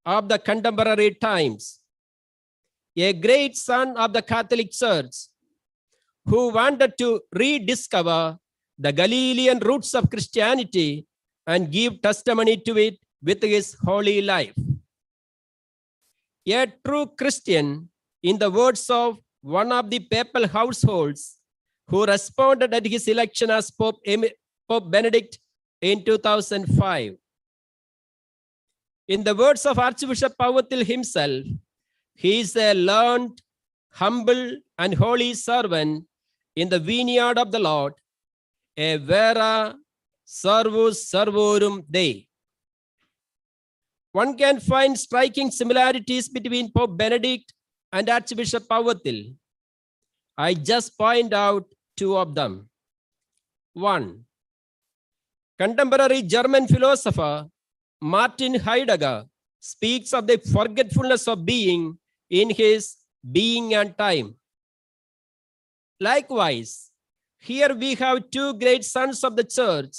of the contemporary times, a great son of the Catholic Church who wanted to rediscover the Galilean roots of Christianity and give testimony to it with his holy life. A true Christian, in the words of one of the papal households who responded at his election as Pope Benedict in 2005. In the words of Archbishop Powathil himself, he is a learned, humble, and holy servant in the vineyard of the Lord, a vera servus servorum Dei. One can find striking similarities between Pope Benedict and Archbishop Powathil. I just point out two of them. One, contemporary German philosopher Martin Heidegger speaks of the forgetfulness of being in his Being and Time. Likewise, here we have two great sons of the church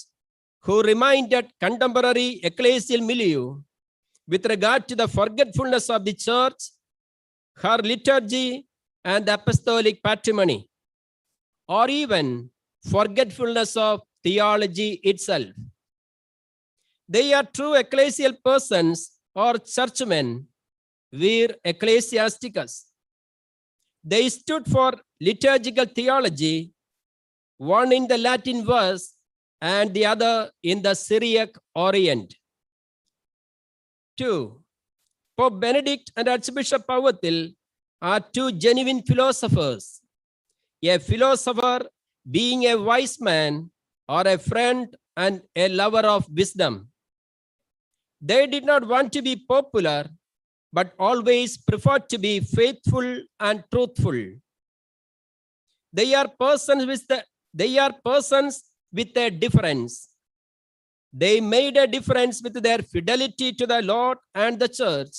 who reminded contemporary ecclesial milieu with regard to the forgetfulness of the church, her liturgy, and the apostolic patrimony, or even forgetfulness of theology itself. They are true ecclesial persons or churchmen, vir ecclesiasticus. They stood for liturgical theology, one in the Latin verse and the other in the Syriac Orient. 2. Pope Benedict and Archbishop Powathil are two genuine philosophers. A philosopher being a wise man or a friend and a lover of wisdom. They did not want to be popular, but always preferred to be faithful and truthful. They are persons with a difference. They made a difference with their fidelity to the Lord and the church,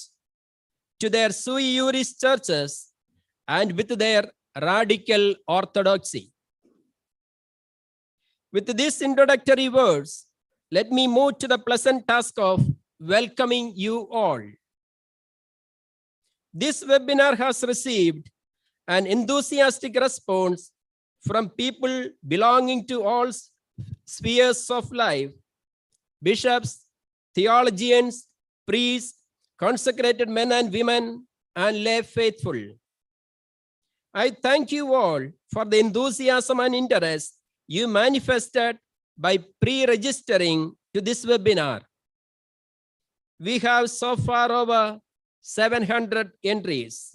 to their sui juris churches, and with their radical orthodoxy. With these introductory words, let me move to the pleasant task of welcoming you all. This webinar has received an enthusiastic response from people belonging to all spheres of life: bishops, theologians, priests, consecrated men and women, and lay faithful. I thank you all for the enthusiasm and interest you manifested by pre-registering to this webinar. We have so far over 700 entries.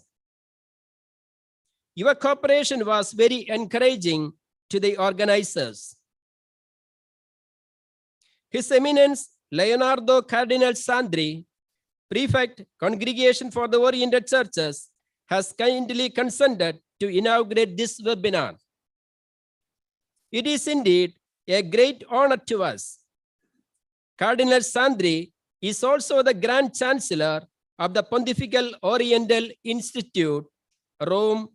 Your cooperation was very encouraging to the organizers. His Eminence Leonardo Cardinal Sandri, Prefect, Congregation for the Oriental Churches, has kindly consented to inaugurate this webinar. It is indeed a great honor to us. Cardinal Sandri is also the Grand Chancellor of the Pontifical Oriental Institute, Rome,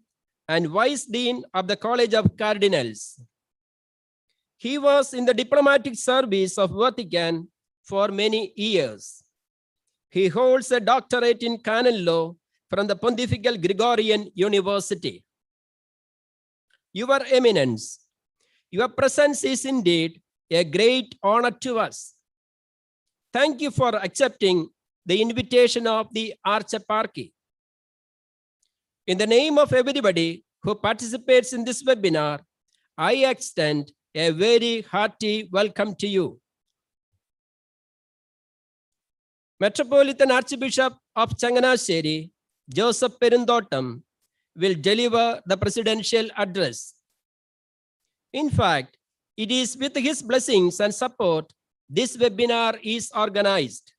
and Vice Dean of the College of Cardinals. He was in the diplomatic service of Vatican for many years. He holds a doctorate in canon law from the Pontifical Gregorian University. Your Eminence, your presence is indeed a great honor to us. Thank you for accepting the invitation of the Archbishop. In the name of everybody who participates in this webinar, I extend a very hearty welcome to you. Metropolitan Archbishop of Changanacherry, Joseph Perunthottam, will deliver the presidential address. In fact, it is with his blessings and support this webinar is organized.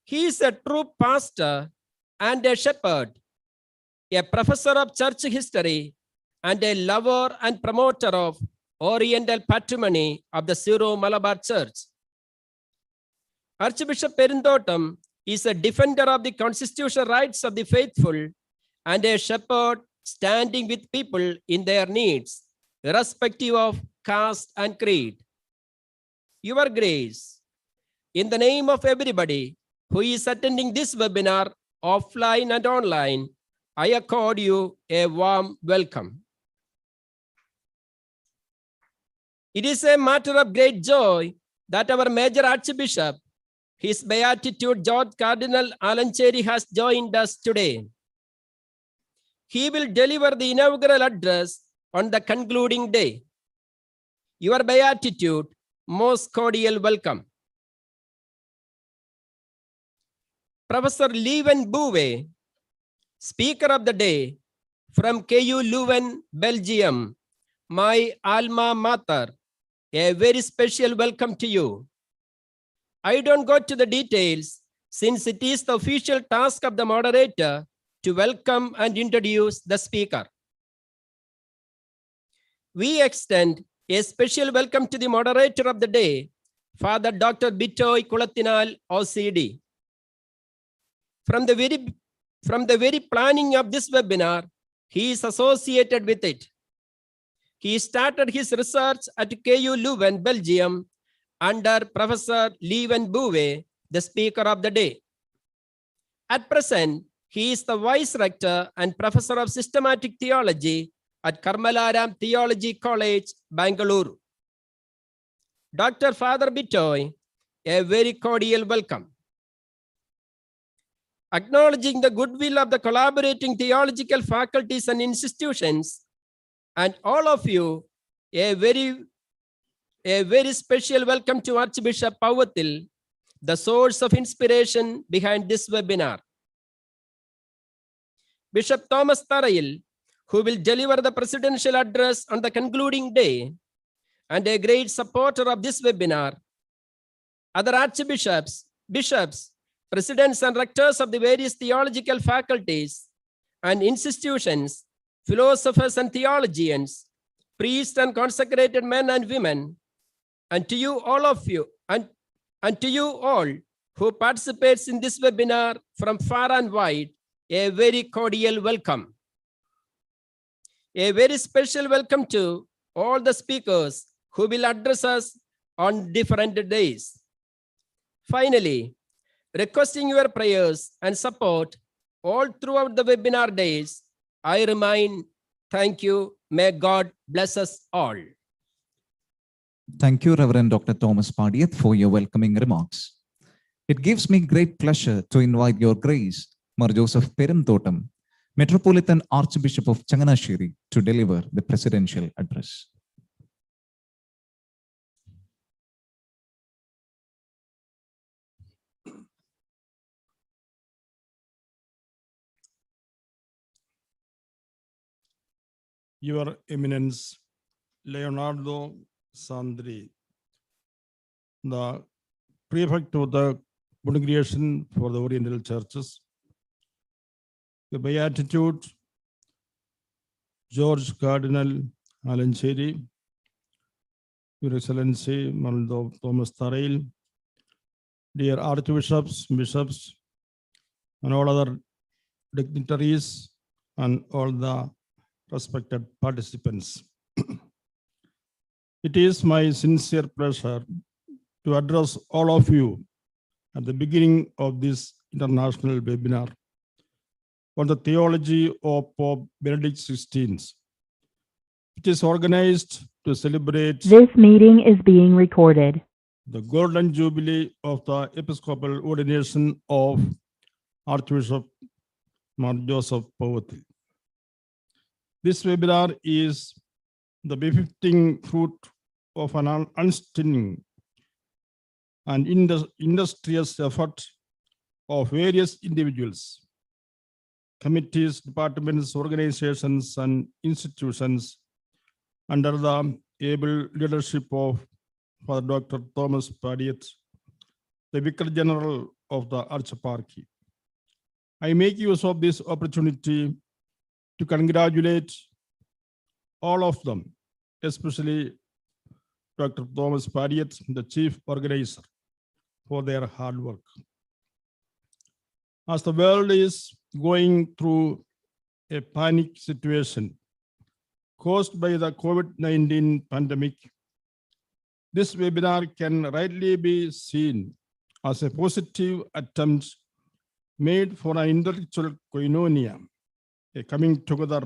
He is a true pastor and a shepherd, a professor of church history, and a lover and promoter of Oriental patrimony of the Syro-Malabar Church. Archbishop Perunthottam is a defender of the constitutional rights of the faithful and a shepherd standing with people in their needs, irrespective of caste and creed. Your Grace, in the name of everybody, who is attending this webinar offline and online, I accord you a warm welcome. It is a matter of great joy that our Major Archbishop, His Beatitude George Cardinal Changanacherry, has joined us today. He will deliver the inaugural address on the concluding day. Your Beatitude, most cordial welcome. Professor Lieven Bouvet, Speaker of the Day from KU Leuven, Belgium, my alma mater, a very special welcome to you. I don't go to the details since it is the official task of the moderator to welcome and introduce the speaker. We extend a special welcome to the moderator of the day, Father Dr. Bitoy Kulatinal, OCD. From the very planning of this webinar, he is associated with it. He started his research at KU Leuven, Belgium, under Professor Lieven Bouvet, the speaker of the day. At present, he is the Vice Rector and Professor of Systematic Theology at Karmalaram Theology College, Bangalore. Dr. Father Bitoy, a very cordial welcome. Acknowledging the goodwill of the collaborating theological faculties and institutions, and all of you, a very special welcome to Archbishop Powathil, the source of inspiration behind this webinar. Bishop Thomas Tharayil, who will deliver the presidential address on the concluding day, and a great supporter of this webinar. Other archbishops, bishops, presidents and rectors of the various theological faculties and institutions, philosophers and theologians, priests and consecrated men and women, and to you all of you, and to you all who participates in this webinar from far and wide, a very cordial welcome. A very special welcome to all the speakers who will address us on different days. Finally, requesting your prayers and support all throughout the webinar days, I remind, thank you. May God bless us all. Thank you, Reverend Dr. Thomas Padiath, for your welcoming remarks. It gives me great pleasure to invite Your Grace, Mar Joseph Perimthotam, Metropolitan Archbishop of Changanacherry, to deliver the presidential address. Your Eminence, Leonardo Sandri, the Prefect of the Congregation for the Oriental Churches, the Beatitude George Cardinal Changanacherry, Your Excellency Mar Thomas Tharayil, dear Archbishops, Bishops, and all other dignitaries, and all the respected participants. It is my sincere pleasure to address all of you at the beginning of this international webinar on the theology of Pope Benedict XVI. It is organized to celebrate This meeting is being recorded. the Golden Jubilee of the Episcopal Ordination of Archbishop Mar Joseph Powathil. This webinar is the befitting fruit of an unstinting and industrious effort of various individuals, committees, departments, organizations, and institutions under the able leadership of Father Dr. Thomas Padiath, the Vicar General of the Archparchy. I make use of this opportunity to congratulate all of them, especially Dr. Thomas Padiath, the chief organizer, for their hard work. As the world is going through a panic situation caused by the COVID-19 pandemic, this webinar can rightly be seen as a positive attempt made for an intellectual koinonia, a coming together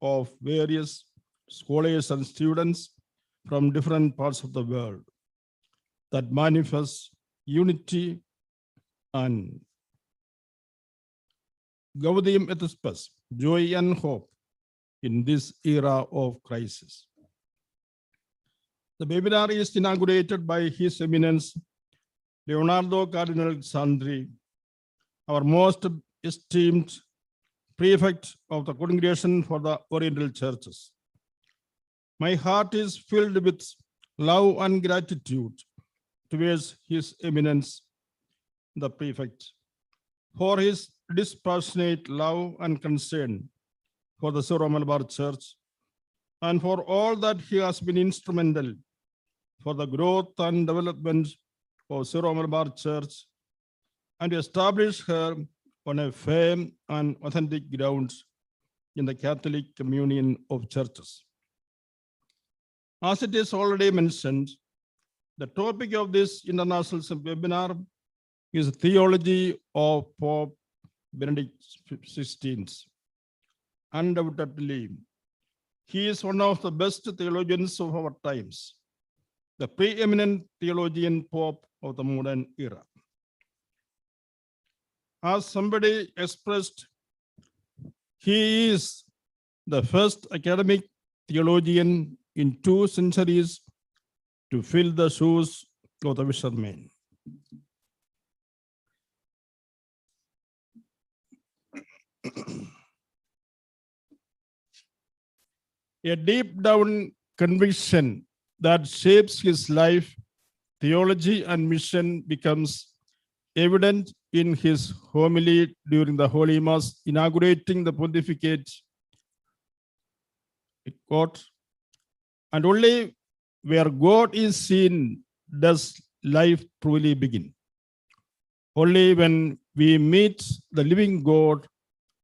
of various scholars and students from different parts of the world that manifests unity and Gaudium et Spes, joy and hope in this era of crisis. The webinar is inaugurated by His Eminence Leonardo Cardinal Sandri, our most esteemed prefect of the Congregation for the Oriental Churches. My heart is filled with love and gratitude towards His Eminence, the prefect, for his dispassionate love and concern for the Syro-Malabar Church and for all that he has been instrumental for the growth and development of Syro-Malabar Church and to establish her on a firm and authentic ground in the Catholic communion of churches. As it is already mentioned, the topic of this international webinar is Theology of Pope Benedict XVI. Undoubtedly, he is one of the best theologians of our times, the preeminent theologian pope of the modern era. As somebody expressed, he is the first academic theologian in 2 centuries to fill the shoes of the fishermen. A deep down conviction that shapes his life, theology, and mission becomes evident in his homily during the Holy Mass, inaugurating the pontificate. It quote, and only where God is seen does life truly begin. Only when we meet the living God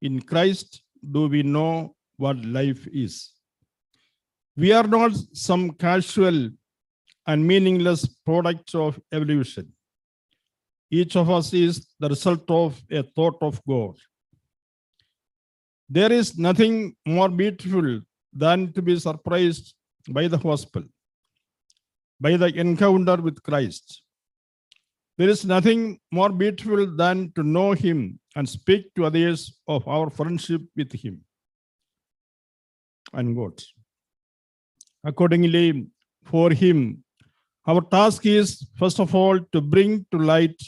in Christ do we know what life is. We are not some casual and meaningless product of evolution. Each of us is the result of a thought of God. There is nothing more beautiful than to be surprised by the gospel, by the encounter with Christ. There is nothing more beautiful than to know him and speak to others of our friendship with him. Unquote. Accordingly, for him, our task is, first of all, to bring to light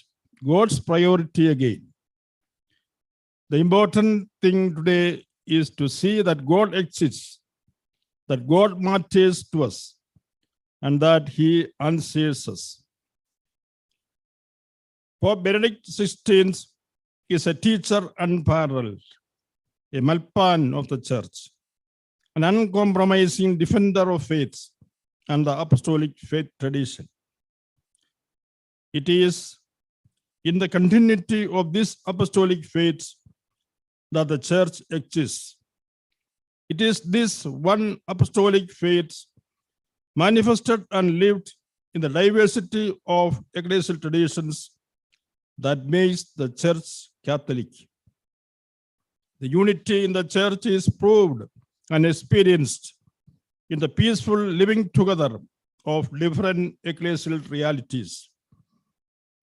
God's priority again. The important thing today is to see that God exists, that God matters to us, and that he answers us. Pope Benedict XVI is a teacher unparalleled, a Malpan of the Church, an uncompromising defender of faith and the apostolic faith tradition. It is in the continuity of this apostolic faith that the Church exists. It is this one apostolic faith manifested and lived in the diversity of ecclesial traditions that makes the Church Catholic. The unity in the Church is proved and experienced in the peaceful living together of different ecclesial realities.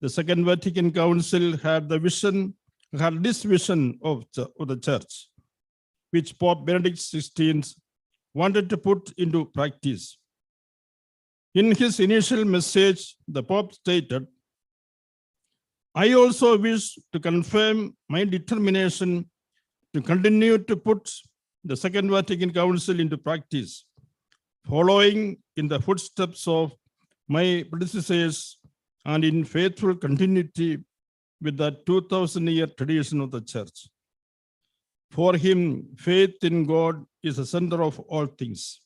The Second Vatican Council had this vision of the Church, which Pope Benedict XVI wanted to put into practice. In his initial message, the Pope stated, I also wish to confirm my determination to continue to put the Second Vatican Council into practice, following in the footsteps of my predecessors and in faithful continuity with the 2,000-year tradition of the Church. For him, faith in God is the center of all things.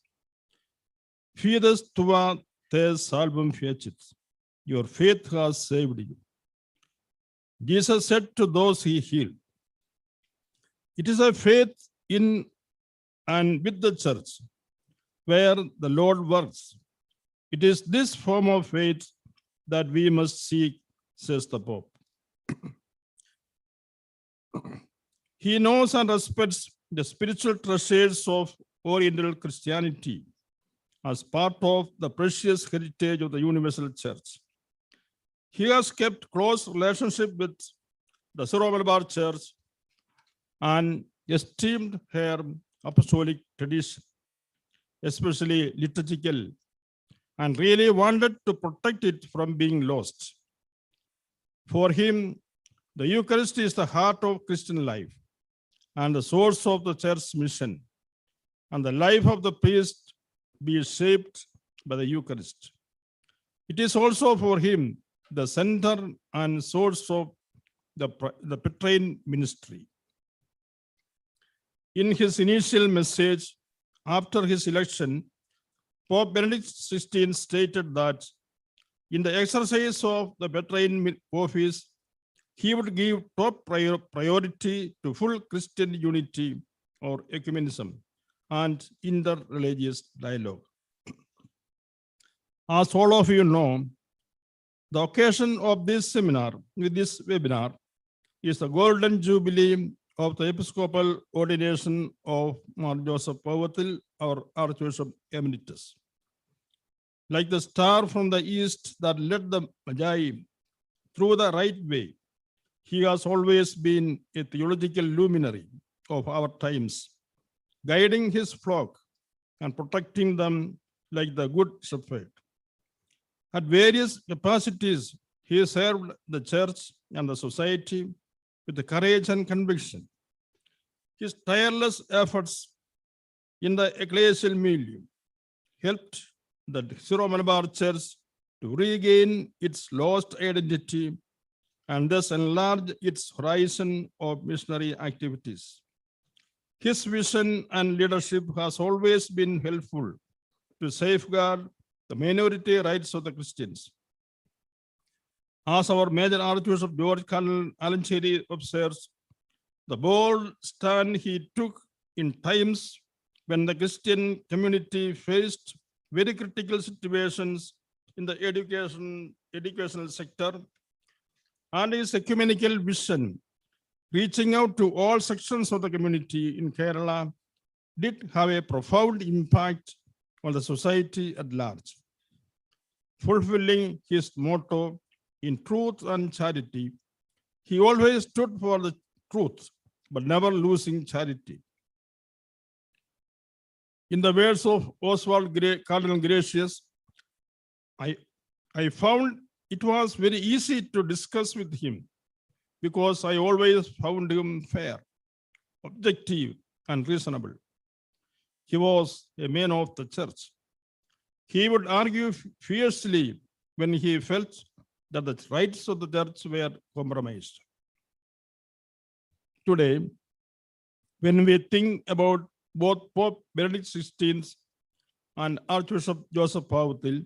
Fides tua te salvum fecit. Your faith has saved you. Jesus said to those he healed, it is a faith in and with the Church where the Lord works. It is this form of faith that we must seek says the Pope. He knows and respects the spiritual treasures of Oriental Christianity as part of the precious heritage of the Universal Church. He has kept close relationship with the Syro-Malabar Church and esteemed her apostolic tradition, especially liturgical, and really wanted to protect it from being lost. For him, the Eucharist is the heart of Christian life and the source of the Church's mission, and the life of the priest be shaped by the Eucharist. It is also for him the center and source of the Petrine ministry. In his initial message after his election, Pope Benedict XVI stated that in the exercise of the Petrine office, he would give top priority to full Christian unity or ecumenism and interreligious dialogue. As all of you know, the occasion of this webinar is the Golden Jubilee of the Episcopal ordination of Joseph Powathil, our Archbishop Emeritus. Like the star from the east that led the Magi through the right way, he has always been a theological luminary of our times, guiding his flock and protecting them like the good shepherd. At various capacities, he served the church and the society with courage and conviction. His tireless efforts in the ecclesial milieu helped the Syro-Malabar Church to regain its lost identity and thus enlarge its horizon of missionary activities. His vision and leadership has always been helpful to safeguard the minority rights of the Christians. As our major Archbishop George Cardinal Changanacherry observes, the bold stand he took in times when the Christian community faced very critical situations in the educational sector, and his ecumenical vision, reaching out to all sections of the community in Kerala, did have a profound impact on the society at large. Fulfilling his motto in truth and charity, he always stood for the truth, but never losing charity. In the words of Oswald Cardinal Gracious, I found it was very easy to discuss with him because I always found him fair, objective, and reasonable. He was a man of the church. He would argue fiercely when he felt that the rights of the church were compromised. Today, when we think about both Pope Benedict XVI and Archbishop Joseph Powathil,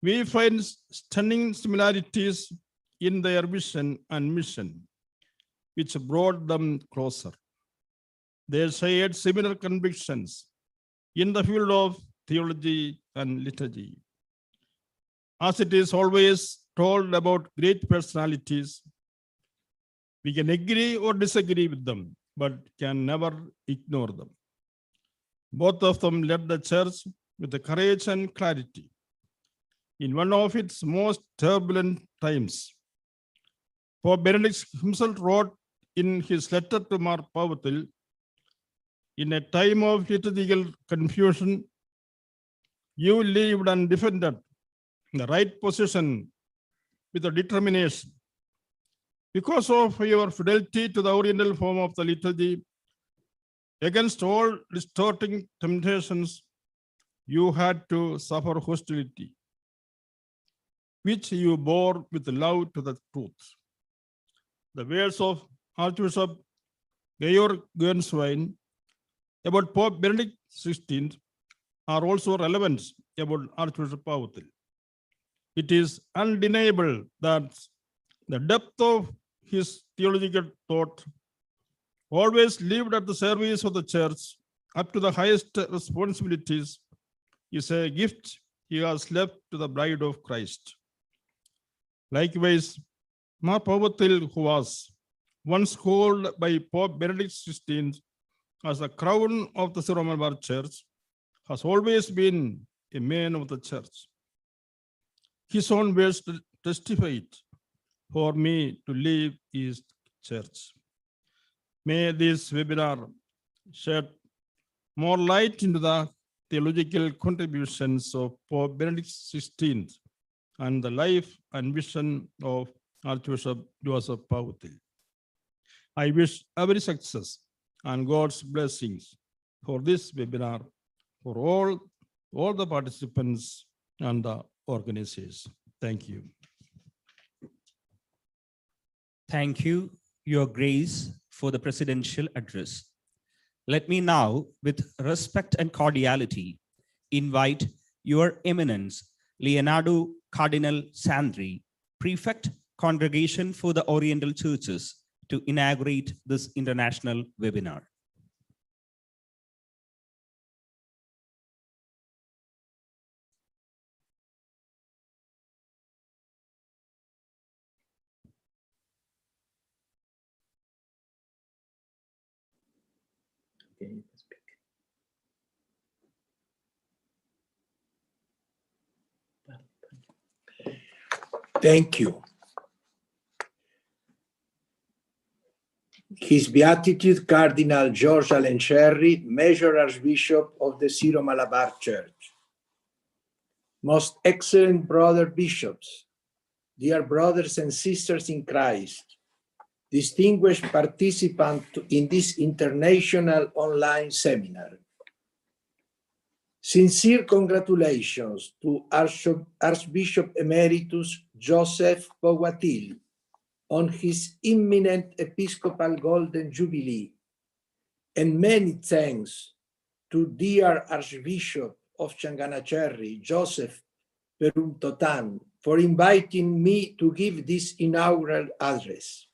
we find stunning similarities in their vision and mission, which brought them closer. They shared similar convictions in the field of theology and liturgy. As it is always told about great personalities, we can agree or disagree with them, but can never ignore them. Both of them led the church with the courage and clarity in one of its most turbulent times. Pope Benedict himself wrote in his letter to Mar Powathil, in a time of liturgical confusion, you lived and defended the right position with a determination. Because of your fidelity to the oriental form of the liturgy, against all distorting temptations, you had to suffer hostility, which you bore with love to the truth. The words of Archbishop Georg Gernswein about Pope Benedict XVI are also relevant about Archbishop Powathil. It is undeniable that the depth of his theological thought, always lived at the service of the church up to the highest responsibilities, is a gift he has left to the bride of Christ. Likewise, Powathil, who was once called by Pope Benedict XVI as the crown of the Syro-Malabar Church, has always been a man of the church. His own words testified, for me to live is church. May this webinar shed more light into the theological contributions of Pope Benedict XVI and the life and vision of Archbishop Joseph Powathil. I wish every success and God's blessings for this webinar for all the participants and the organizers. Thank you. Thank you, Your Grace, for the presidential address. Let me now, with respect and cordiality, invite Your Eminence, Leonardo Cardinal Sandri, Prefect, Congregation for the Oriental Churches, to inaugurate this international webinar. Thank you. His Beatitude Cardinal George Changanacherry, Major Archbishop of the Syro-Malabar Church. Most excellent brother bishops, dear brothers and sisters in Christ, distinguished participants in this international online seminar. Sincere congratulations to Archbishop Emeritus Joseph Powathil on his imminent Episcopal Golden Jubilee, and many thanks to dear Archbishop of Changanacherry, Joseph Peruntotan, for inviting me to give this inaugural address.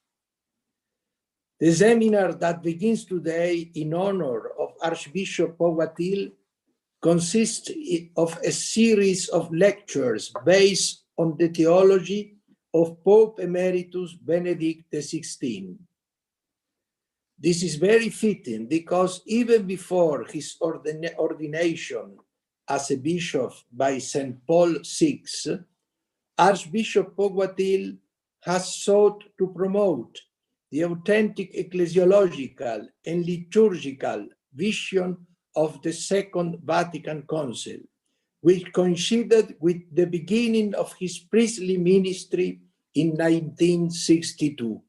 The seminar that begins today in honor of Archbishop Powathil consists of a series of lectures based on the theology of Pope Emeritus Benedict XVI. This is very fitting because even before his ordination as a bishop by St. Paul VI, Archbishop Powathil has sought to promote the authentic ecclesiological and liturgical vision of the Second Vatican Council, which coincided with the beginning of his priestly ministry in 1962.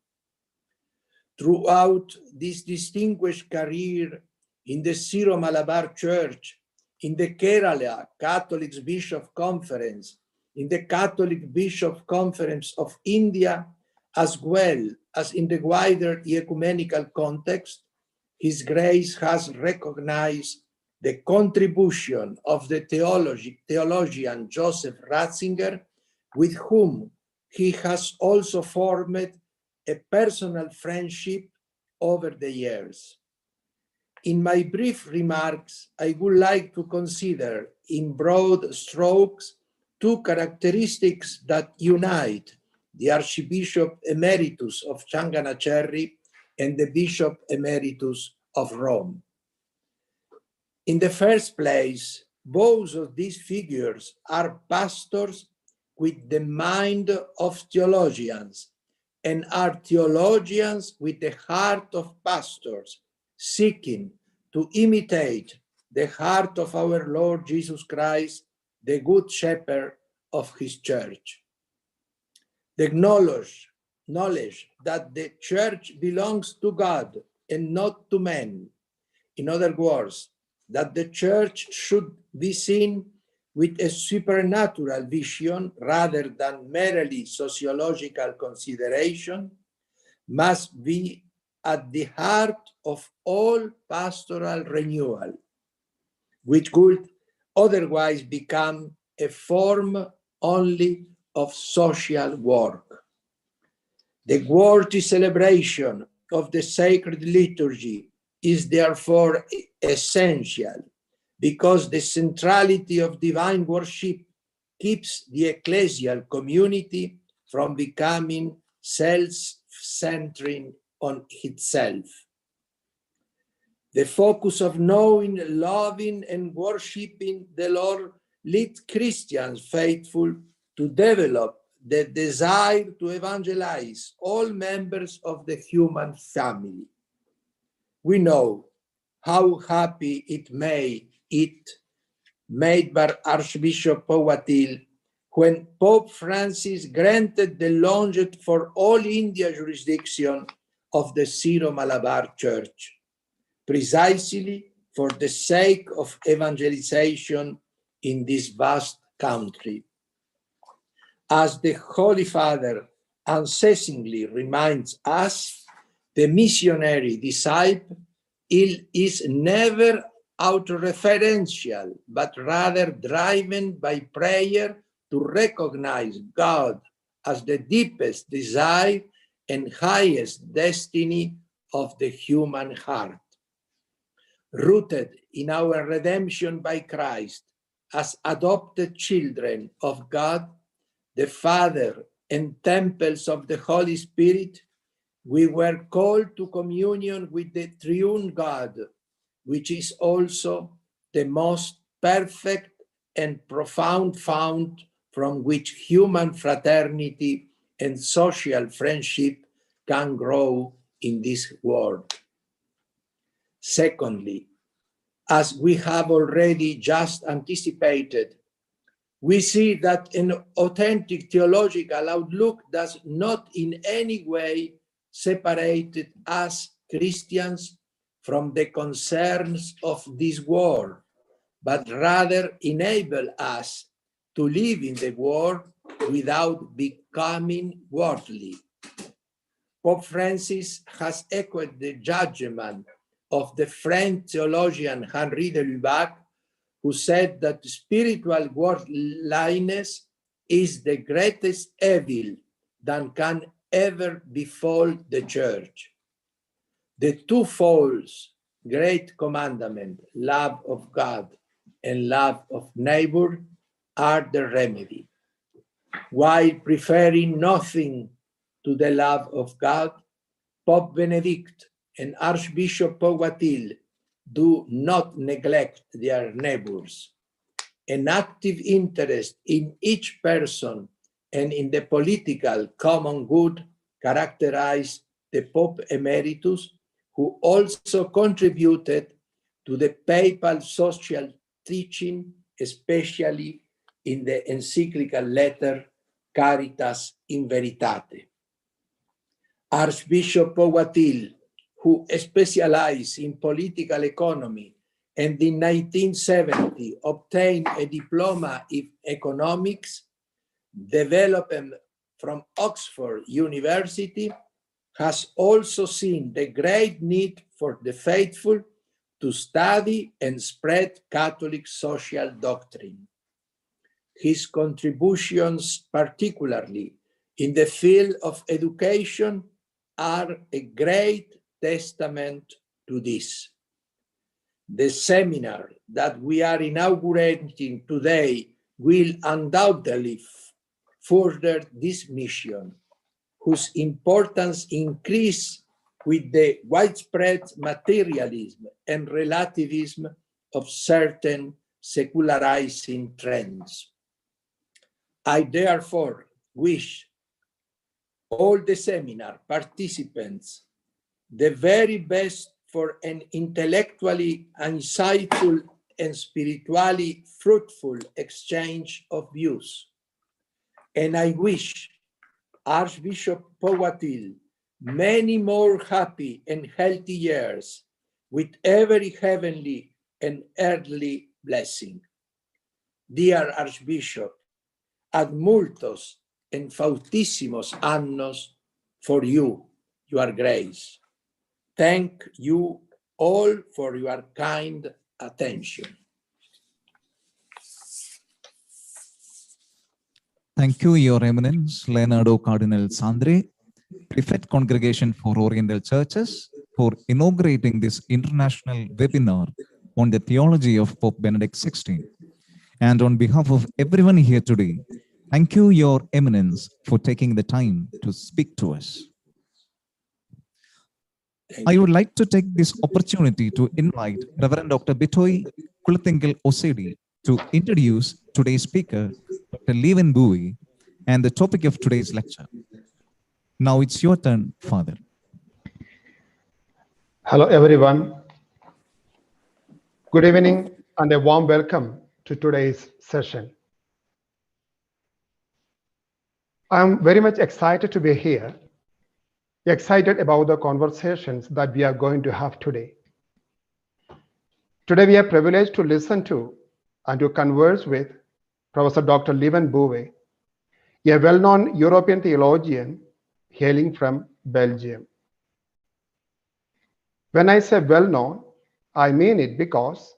Throughout this distinguished career in the Syro-Malabar Church, in the Kerala Catholic Bishop Conference, in the Catholic Bishop Conference of India, as well as in the wider ecumenical context, His Grace has recognized the contribution of the theologian Joseph Ratzinger, with whom he has also formed a personal friendship over the years. In my brief remarks, I would like to consider in broad strokes two characteristics that unite the Archbishop Emeritus of Changanacherry and the Bishop Emeritus of Rome. In the first place, both of these figures are pastors with the mind of theologians and are theologians with the heart of pastors, seeking to imitate the heart of our Lord Jesus Christ, the Good Shepherd of his church. The knowledge that the church belongs to God and not to men. In other words, that the church should be seen with a supernatural vision rather than merely sociological consideration, must be at the heart of all pastoral renewal, which could otherwise become a form only of social work. The worthy celebration of the sacred liturgy is therefore essential, because the centrality of divine worship keeps the ecclesial community from becoming self-centering on itself. The focus of knowing, loving, and worshiping the Lord leads Christians faithful to develop the desire to evangelize all members of the human family. We know how happy it made by Archbishop Powathil when Pope Francis granted the longitude for all India jurisdiction of the Syro-Malabar Church, precisely for the sake of evangelization in this vast country. As the Holy Father unceasingly reminds us, the missionary disciple is never autoreferential, but rather driven by prayer to recognize God as the deepest desire and highest destiny of the human heart. Rooted in our redemption by Christ as adopted children of God, the Father, and temples of the Holy Spirit, we were called to communion with the triune God, which is also the most perfect and profound fount from which human fraternity and social friendship can grow in this world. Secondly, as we have already just anticipated, we see that an authentic theological outlook does not in any way separate us Christians from the concerns of this world, but rather enable us to live in the world without becoming worldly. Pope Francis has echoed the judgment of the French theologian Henri de Lubac, who said that spiritual worldliness is the greatest evil that can ever befall the Church. The twofold great commandment, love of God and love of neighbor, are the remedy. While preferring nothing to the love of God, Pope Benedict and Archbishop Powathil do not neglect their neighbors. An active interest in each person and in the political common good characterize the Pope Emeritus, who also contributed to the papal social teaching, especially in the encyclical letter Caritas in Veritate. Archbishop Powathil, who specialized in political economy and in 1970 obtained a diploma in economics, developed from Oxford University, has also seen the great need for the faithful to study and spread Catholic social doctrine. His contributions, particularly in the field of education, are a great testament to this. The seminar that we are inaugurating today will undoubtedly further this mission, whose importance increases with the widespread materialism and relativism of certain secularizing trends. I therefore wish all the seminar participants the very best for an intellectually insightful and spiritually fruitful exchange of views. And I wish Archbishop Powathil many more happy and healthy years with every heavenly and earthly blessing. Dear Archbishop, ad multos and fautissimos annos for you, your grace. Thank you all for your kind attention. Thank you, Your Eminence, Leonardo Cardinal Sandre, Prefect Congregation for Oriental Churches, for inaugurating this international webinar on the theology of Pope Benedict XVI. And on behalf of everyone here today, Thank you, Your Eminence, for taking the time to speak to us. I would like to take this opportunity to invite Reverend Dr. Bitoy Kulathengil Osedi to introduce today's speaker, Dr. Leven Bowie, and the topic of today's lecture. Now it's your turn, Father. Hello, everyone. Good evening and a warm welcome to today's session. I'm very much excited to be here, excited about the conversations that we are going to have today. Today, we are privileged to listen to and to converse with Professor Dr. Leven Bowie, a well-known European theologian hailing from Belgium. When I say well-known, I mean it because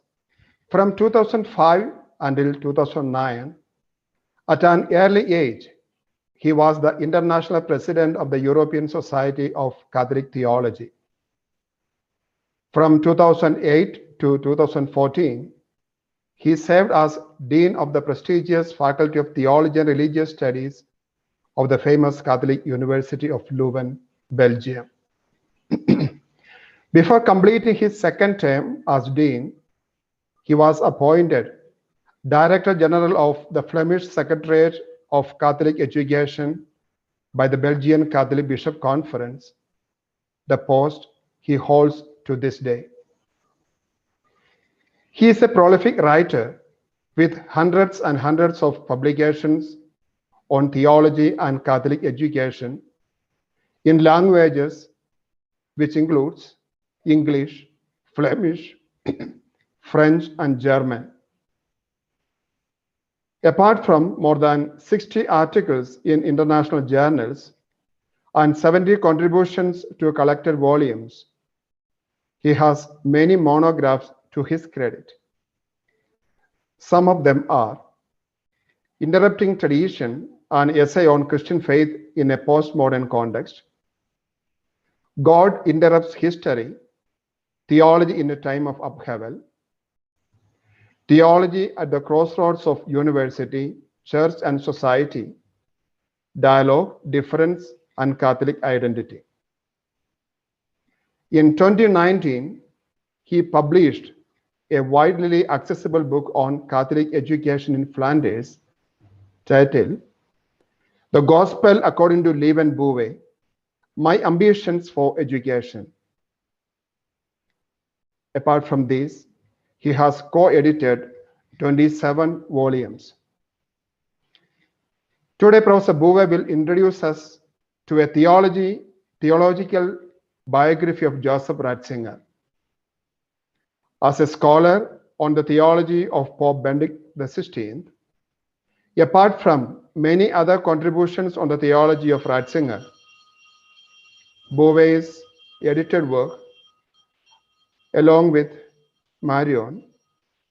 from 2005 until 2009, at an early age, he was the international president of the European Society of Catholic Theology. From 2008 to 2014, he served as dean of the prestigious Faculty of Theology and Religious Studies of the famous Catholic University of Leuven, Belgium. Before completing his second term as dean, he was appointed Director General of the Flemish Secretariat of Catholic Education by the Belgian Catholic Bishop Conference, the post he holds to this day. He is a prolific writer with hundreds and hundreds of publications on theology and Catholic education in languages which includes English, Flemish, French, and German. Apart from more than 60 articles in international journals and 70 contributions to collected volumes, he has many monographs to his credit. Some of them are Interrupting Tradition, an essay on Christian faith in a postmodern context, God Interrupts History, Theology in a Time of Upheaval, Theology at the Crossroads of University, Church and Society, Dialogue, Difference, and Catholic Identity. In 2019, he published a widely accessible book on Catholic education in Flanders, titled The Gospel According to Leven Bowie, My Ambitions for Education. Apart from this, he has co-edited 27 volumes. Today, Professor Bowie will introduce us to a theological biography of Joseph Ratzinger. As a scholar on the theology of Pope Benedict XVI, apart from many other contributions on the theology of Ratzinger, Bowie's edited work, along with Marion,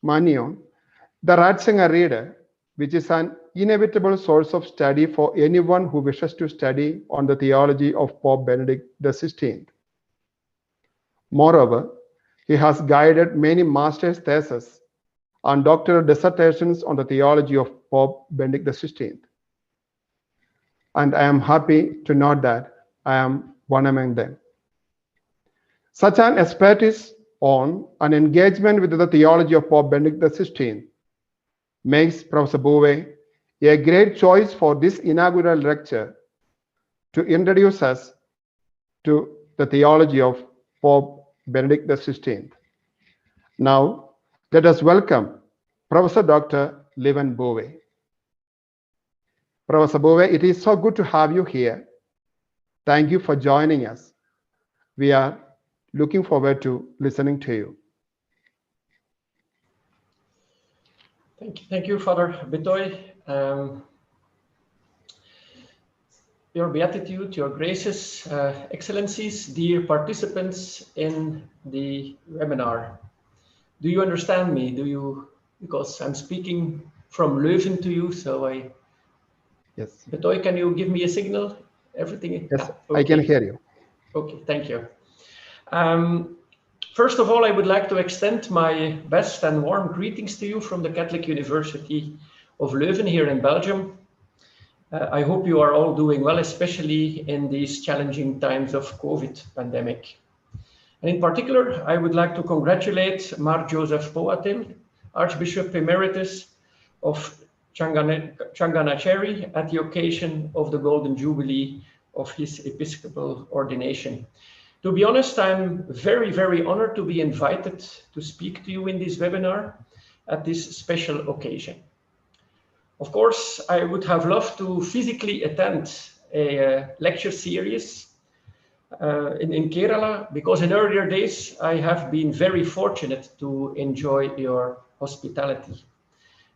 the Ratzinger Reader, which is an inevitable source of study for anyone who wishes to study on the theology of Pope Benedict XVI. Moreover, he has guided many master's theses and doctoral dissertations on the theology of Pope Benedict XVI. And I am happy to note that I am one among them. Such an expertise on an engagement with the theology of Pope Benedict XVI makes Professor Bowie a great choice for this inaugural lecture to introduce us to the theology of Pope Benedict XVI. Now, let us welcome Professor Dr. Leven Bowie. Professor Bowie, it is so good to have you here. Thank you for joining us. We are looking forward to listening to you. Thank you, Father Bitoy. Your Beatitude, your graces, excellencies, dear participants in the webinar. Do you understand me? Because I'm speaking from Leuven to you, so Yes. Bitoy, can you give me a signal? Everything? Yes, Okay. I can hear you. Okay, thank you. First of all, I would like to extend my best and warm greetings to you from the Catholic University of Leuven here in Belgium. I hope you are all doing well, especially in these challenging times of COVID pandemic. And in particular, I would like to congratulate Mar Joseph Powathil, Archbishop Emeritus of Changanacherry, at the occasion of the Golden Jubilee of his Episcopal ordination. To be honest, I'm very, very honored to be invited to speak to you in this webinar at this special occasion. Of course, I would have loved to physically attend a lecture series in Kerala, because in earlier days, I have been very fortunate to enjoy your hospitality.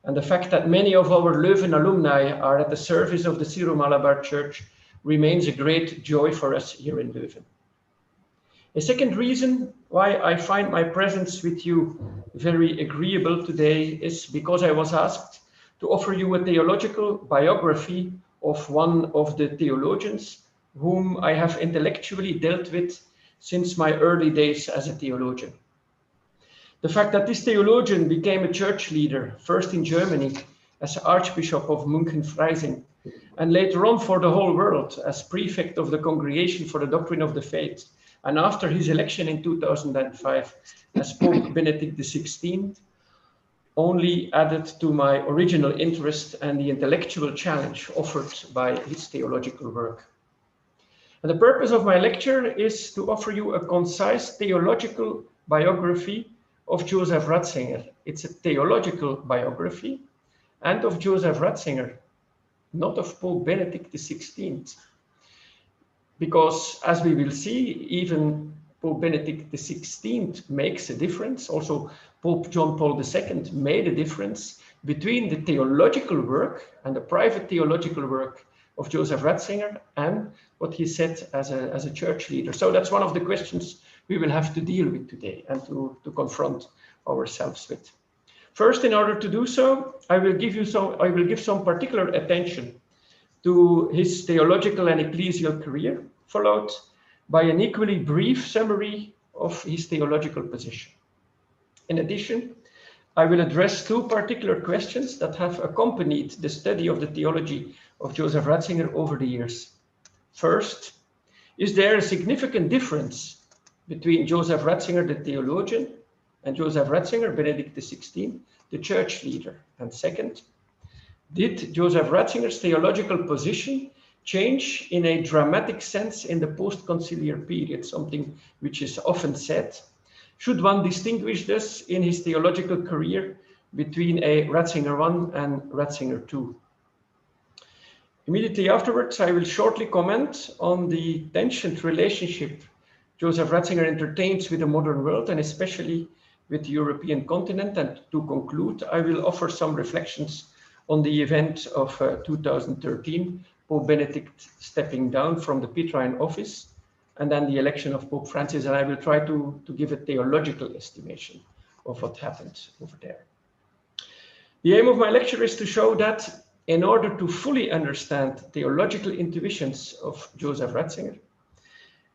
And the fact that many of our Leuven alumni are at the service of the Syro-Malabar Church remains a great joy for us here in Leuven. A second reason why I find my presence with you very agreeable today is because I was asked to offer you a theological biography of one of the theologians whom I have intellectually dealt with since my early days as a theologian. The fact that this theologian became a church leader, first in Germany as Archbishop of München-Freising, and later on for the whole world as prefect of the Congregation for the Doctrine of the Faith, and after his election in 2005 as Pope Benedict XVI, only added to my original interest and the intellectual challenge offered by his theological work. And the purpose of my lecture is to offer you a concise theological biography of Joseph Ratzinger. It's a theological biography, and of Joseph Ratzinger, not of Pope Benedict XVI. Because as we will see, even Pope Benedict XVI makes a difference. Also, Pope John Paul II made a difference between the theological work and the private theological work of Joseph Ratzinger and what he said as a church leader. So that's one of the questions we will have to deal with today and to confront ourselves with. First, in order to do so, I will give some particular attention to his theological and ecclesial career, followed by an equally brief summary of his theological position. In addition, I will address two particular questions that have accompanied the study of the theology of Joseph Ratzinger over the years. First, is there a significant difference between Joseph Ratzinger, the theologian, and Joseph Ratzinger, Benedict XVI, the church leader? And second, did Joseph Ratzinger's theological position change in a dramatic sense in the post-conciliar period, something which is often said? Should one distinguish this in his theological career between a Ratzinger I and Ratzinger II? Immediately afterwards, I will shortly comment on the tensioned relationship Joseph Ratzinger entertains with the modern world, and especially with the European continent. And to conclude, I will offer some reflections on the event of 2013, Pope Benedict stepping down from the Petrine office, and then the election of Pope Francis. And I will try to give a theological estimation of what happened over there. The aim of my lecture is to show that in order to fully understand theological intuitions of Joseph Ratzinger,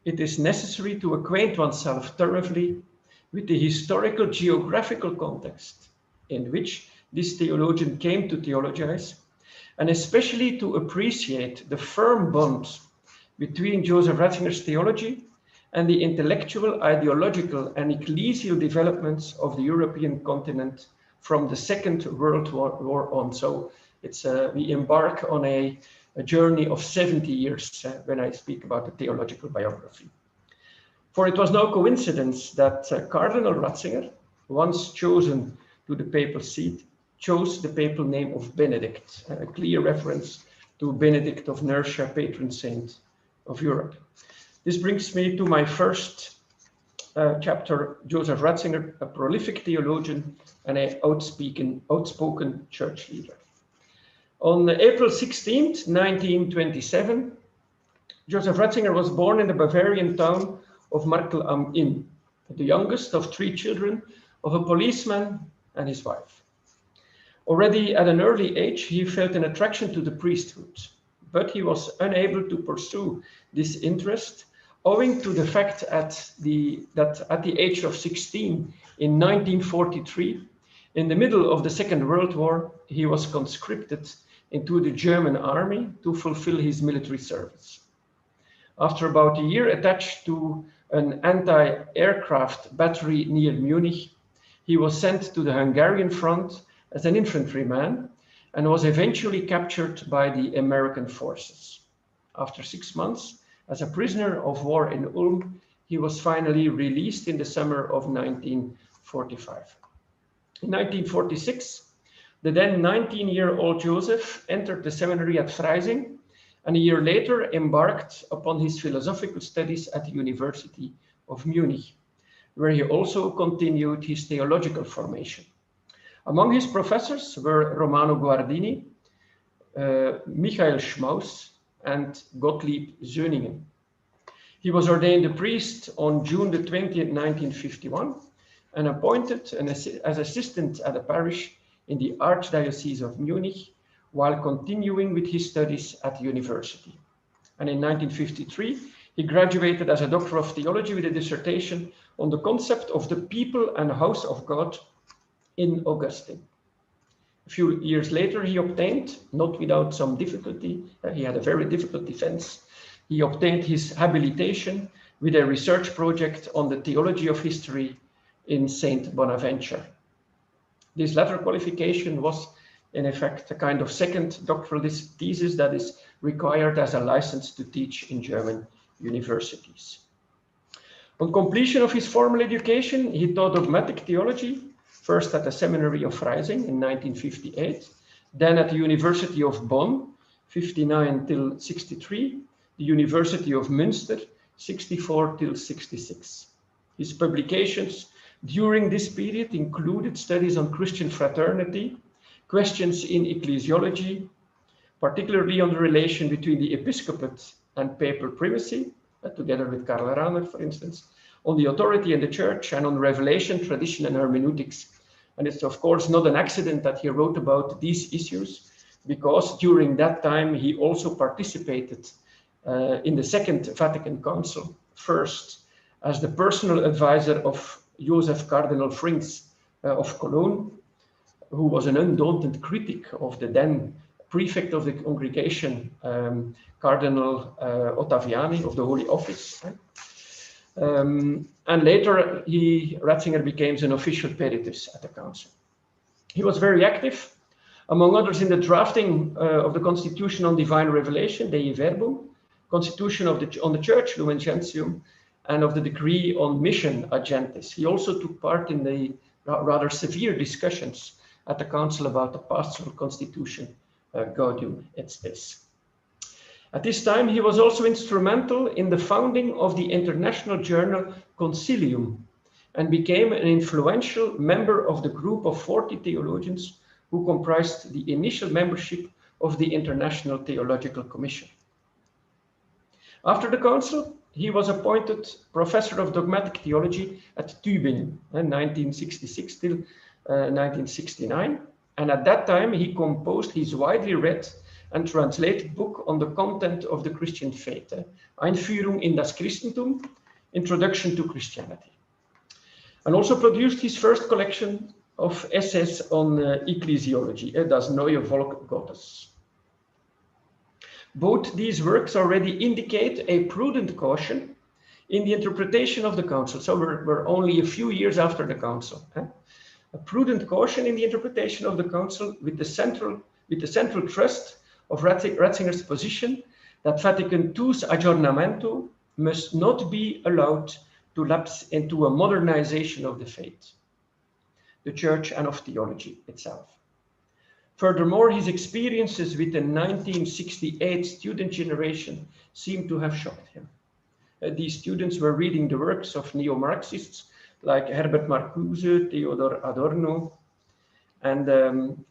it is necessary to acquaint oneself thoroughly with the historical geographical context in which this theologian came to theologize, and especially to appreciate the firm bond between Joseph Ratzinger's theology and the intellectual, ideological, and ecclesial developments of the European continent from the Second World War on. So we embark on a journey of 70 years when I speak about the theological biography. For it was no coincidence that Cardinal Ratzinger, once chosen to the papal seat, chose the papal name of Benedict, a clear reference to Benedict of Nursia, patron saint of Europe. This brings me to my first chapter, Joseph Ratzinger, a prolific theologian and an outspoken church leader. On April 16th, 1927, Joseph Ratzinger was born in the Bavarian town of Markel am Inn, the youngest of 3 children of a policeman and his wife. Already at an early age, he felt an attraction to the priesthood, but he was unable to pursue this interest owing to the fact that at the age of 16 in 1943, in the middle of the Second World War, he was conscripted into the German army to fulfill his military service. After about a year attached to an anti-aircraft battery near Munich, he was sent to the Hungarian front as an infantryman and was eventually captured by the American forces. After 6 months, as a prisoner of war in Ulm, he was finally released in the summer of 1945. In 1946, the then 19-year-old Joseph entered the seminary at Freising, and a year later embarked upon his philosophical studies at the University of Munich, where he also continued his theological formation. Among his professors were Romano Guardini, Michael Schmaus, and Gottlieb Söningen. He was ordained a priest on June the 20th, 1951, and appointed as assistant at a parish in the Archdiocese of Munich, while continuing with his studies at the university. And in 1953, he graduated as a Doctor of Theology with a dissertation on the concept of the people and house of God in Augustine. A few years later, he obtained, not without some difficulty, he had a very difficult defense, he obtained his habilitation with a research project on the theology of history in St. Bonaventure. This latter qualification was, in effect, a kind of second doctoral thesis that is required as a license to teach in German universities. On completion of his formal education, he taught dogmatic theology, first at the seminary of Freising in 1958, then at the University of Bonn, 59 till 63, the University of Münster, 64 till 66. His publications during this period included studies on Christian fraternity, questions in ecclesiology, particularly on the relation between the episcopate and papal primacy, together with Karl Rahner, for instance, on the authority in the church, and on revelation, tradition, and hermeneutics. And it's of course not an accident that he wrote about these issues, because during that time he also participated in the Second Vatican Council, first as the personal advisor of Joseph Cardinal Frings of Cologne, who was an undaunted critic of the then prefect of the congregation, Cardinal Ottaviani of the Holy Office. And later, Ratzinger became an official peritus at the council. He was very active, among others, in the drafting of the Constitution on Divine Revelation, Dei Verbum, Constitution on the Church, Lumen Gentium, and of the decree on mission, Agentis. He also took part in the rather severe discussions at the council about the pastoral constitution, Gaudium et Spes. At this time, he was also instrumental in the founding of the international journal Concilium, and became an influential member of the group of 40 theologians who comprised the initial membership of the International Theological Commission. After the council, he was appointed professor of dogmatic theology at Tübingen in 1966 till 1969. And at that time, he composed his widely read and translated book on the content of the Christian faith, Einführung in das Christentum, Introduction to Christianity. And also produced his first collection of essays on ecclesiology, Das neue Volk Gottes. Both these works already indicate a prudent caution in the interpretation of the council. So we're only a few years after the council. A prudent caution in the interpretation of the council with the central trust of Ratzinger's position that Vatican II's aggiornamento must not be allowed to lapse into a modernization of the faith, the church, and of theology itself. Furthermore, his experiences with the 1968 student generation seem to have shocked him. These students were reading the works of neo-Marxists like Herbert Marcuse, Theodor Adorno, and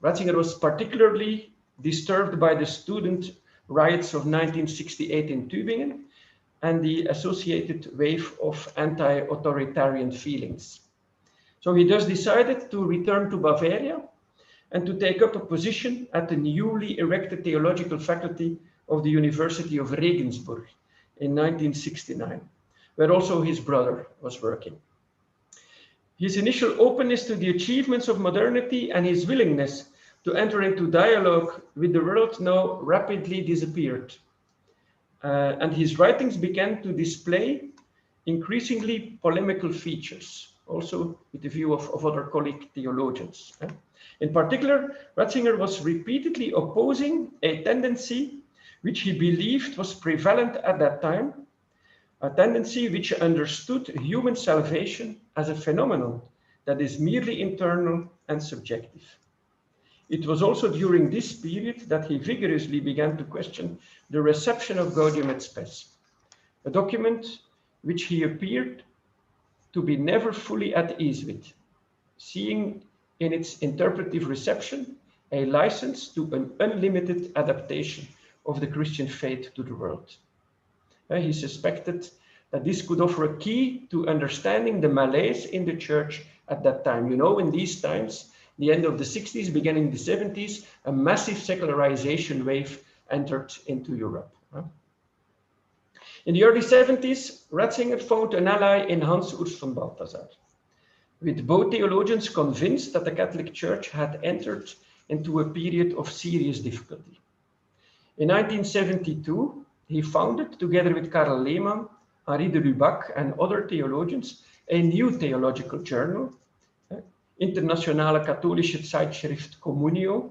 Ratzinger was particularly disturbed by the student riots of 1968 in Tübingen and the associated wave of anti-authoritarian feelings. So he thus decided to return to Bavaria and to take up a position at the newly erected theological faculty of the University of Regensburg in 1969, where also his brother was working. His initial openness to the achievements of modernity and his willingness to enter into dialogue with the world now rapidly disappeared. And his writings began to display increasingly polemical features, also with the view of other colleague theologians. In particular, Ratzinger was repeatedly opposing a tendency which he believed was prevalent at that time, a tendency which understood human salvation as a phenomenon that is merely internal and subjective. It was also during this period that he vigorously began to question the reception of Gaudium et Spes, a document which he appeared to be never fully at ease with, seeing in its interpretive reception a license to an unlimited adaptation of the Christian faith to the world. He suspected that this could offer a key to understanding the malaise in the church at that time. You know, in these times, the end of the 60s, beginning the 70s, a massive secularization wave entered into Europe. In the early 70s, Ratzinger found an ally in Hans Urs von Balthasar, with both theologians convinced that the Catholic Church had entered into a period of serious difficulty. In 1972, he founded, together with Karl Lehmann, Henri de Lubac, and other theologians, a new theological journal, Internationale Katholische Zeitschrift Communio,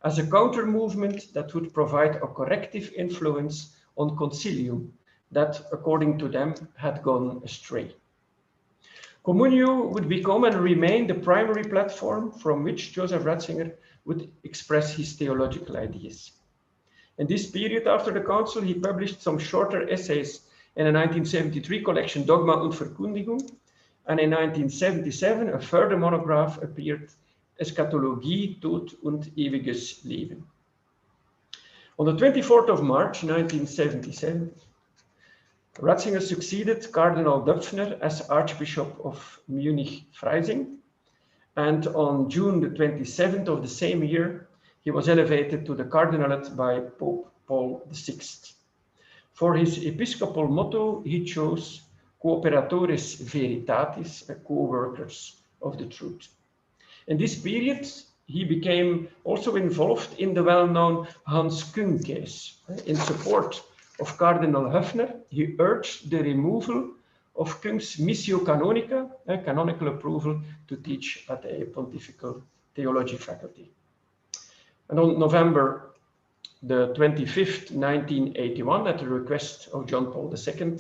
as a counter-movement that would provide a corrective influence on Concilium that, according to them, had gone astray. Communio would become and remain the primary platform from which Joseph Ratzinger would express his theological ideas. In this period after the council, he published some shorter essays in a 1973 collection, Dogma und Verkündigung, and in 1977, a further monograph appeared, Eschatologie, Tod und Ewiges Leben. On the 24th of March, 1977, Ratzinger succeeded Cardinal Döpfner as Archbishop of Munich-Freising, and on June the 27th of the same year, he was elevated to the cardinalate by Pope Paul VI. For his episcopal motto, he chose Cooperatores Veritatis, co-workers of the truth. In this period, he became also involved in the well-known Hans Küng case. In support of Cardinal Höffner, he urged the removal of Küng's Missio Canonica, canonical approval to teach at a pontifical theology faculty. And on November the 25th, 1981, at the request of John Paul II,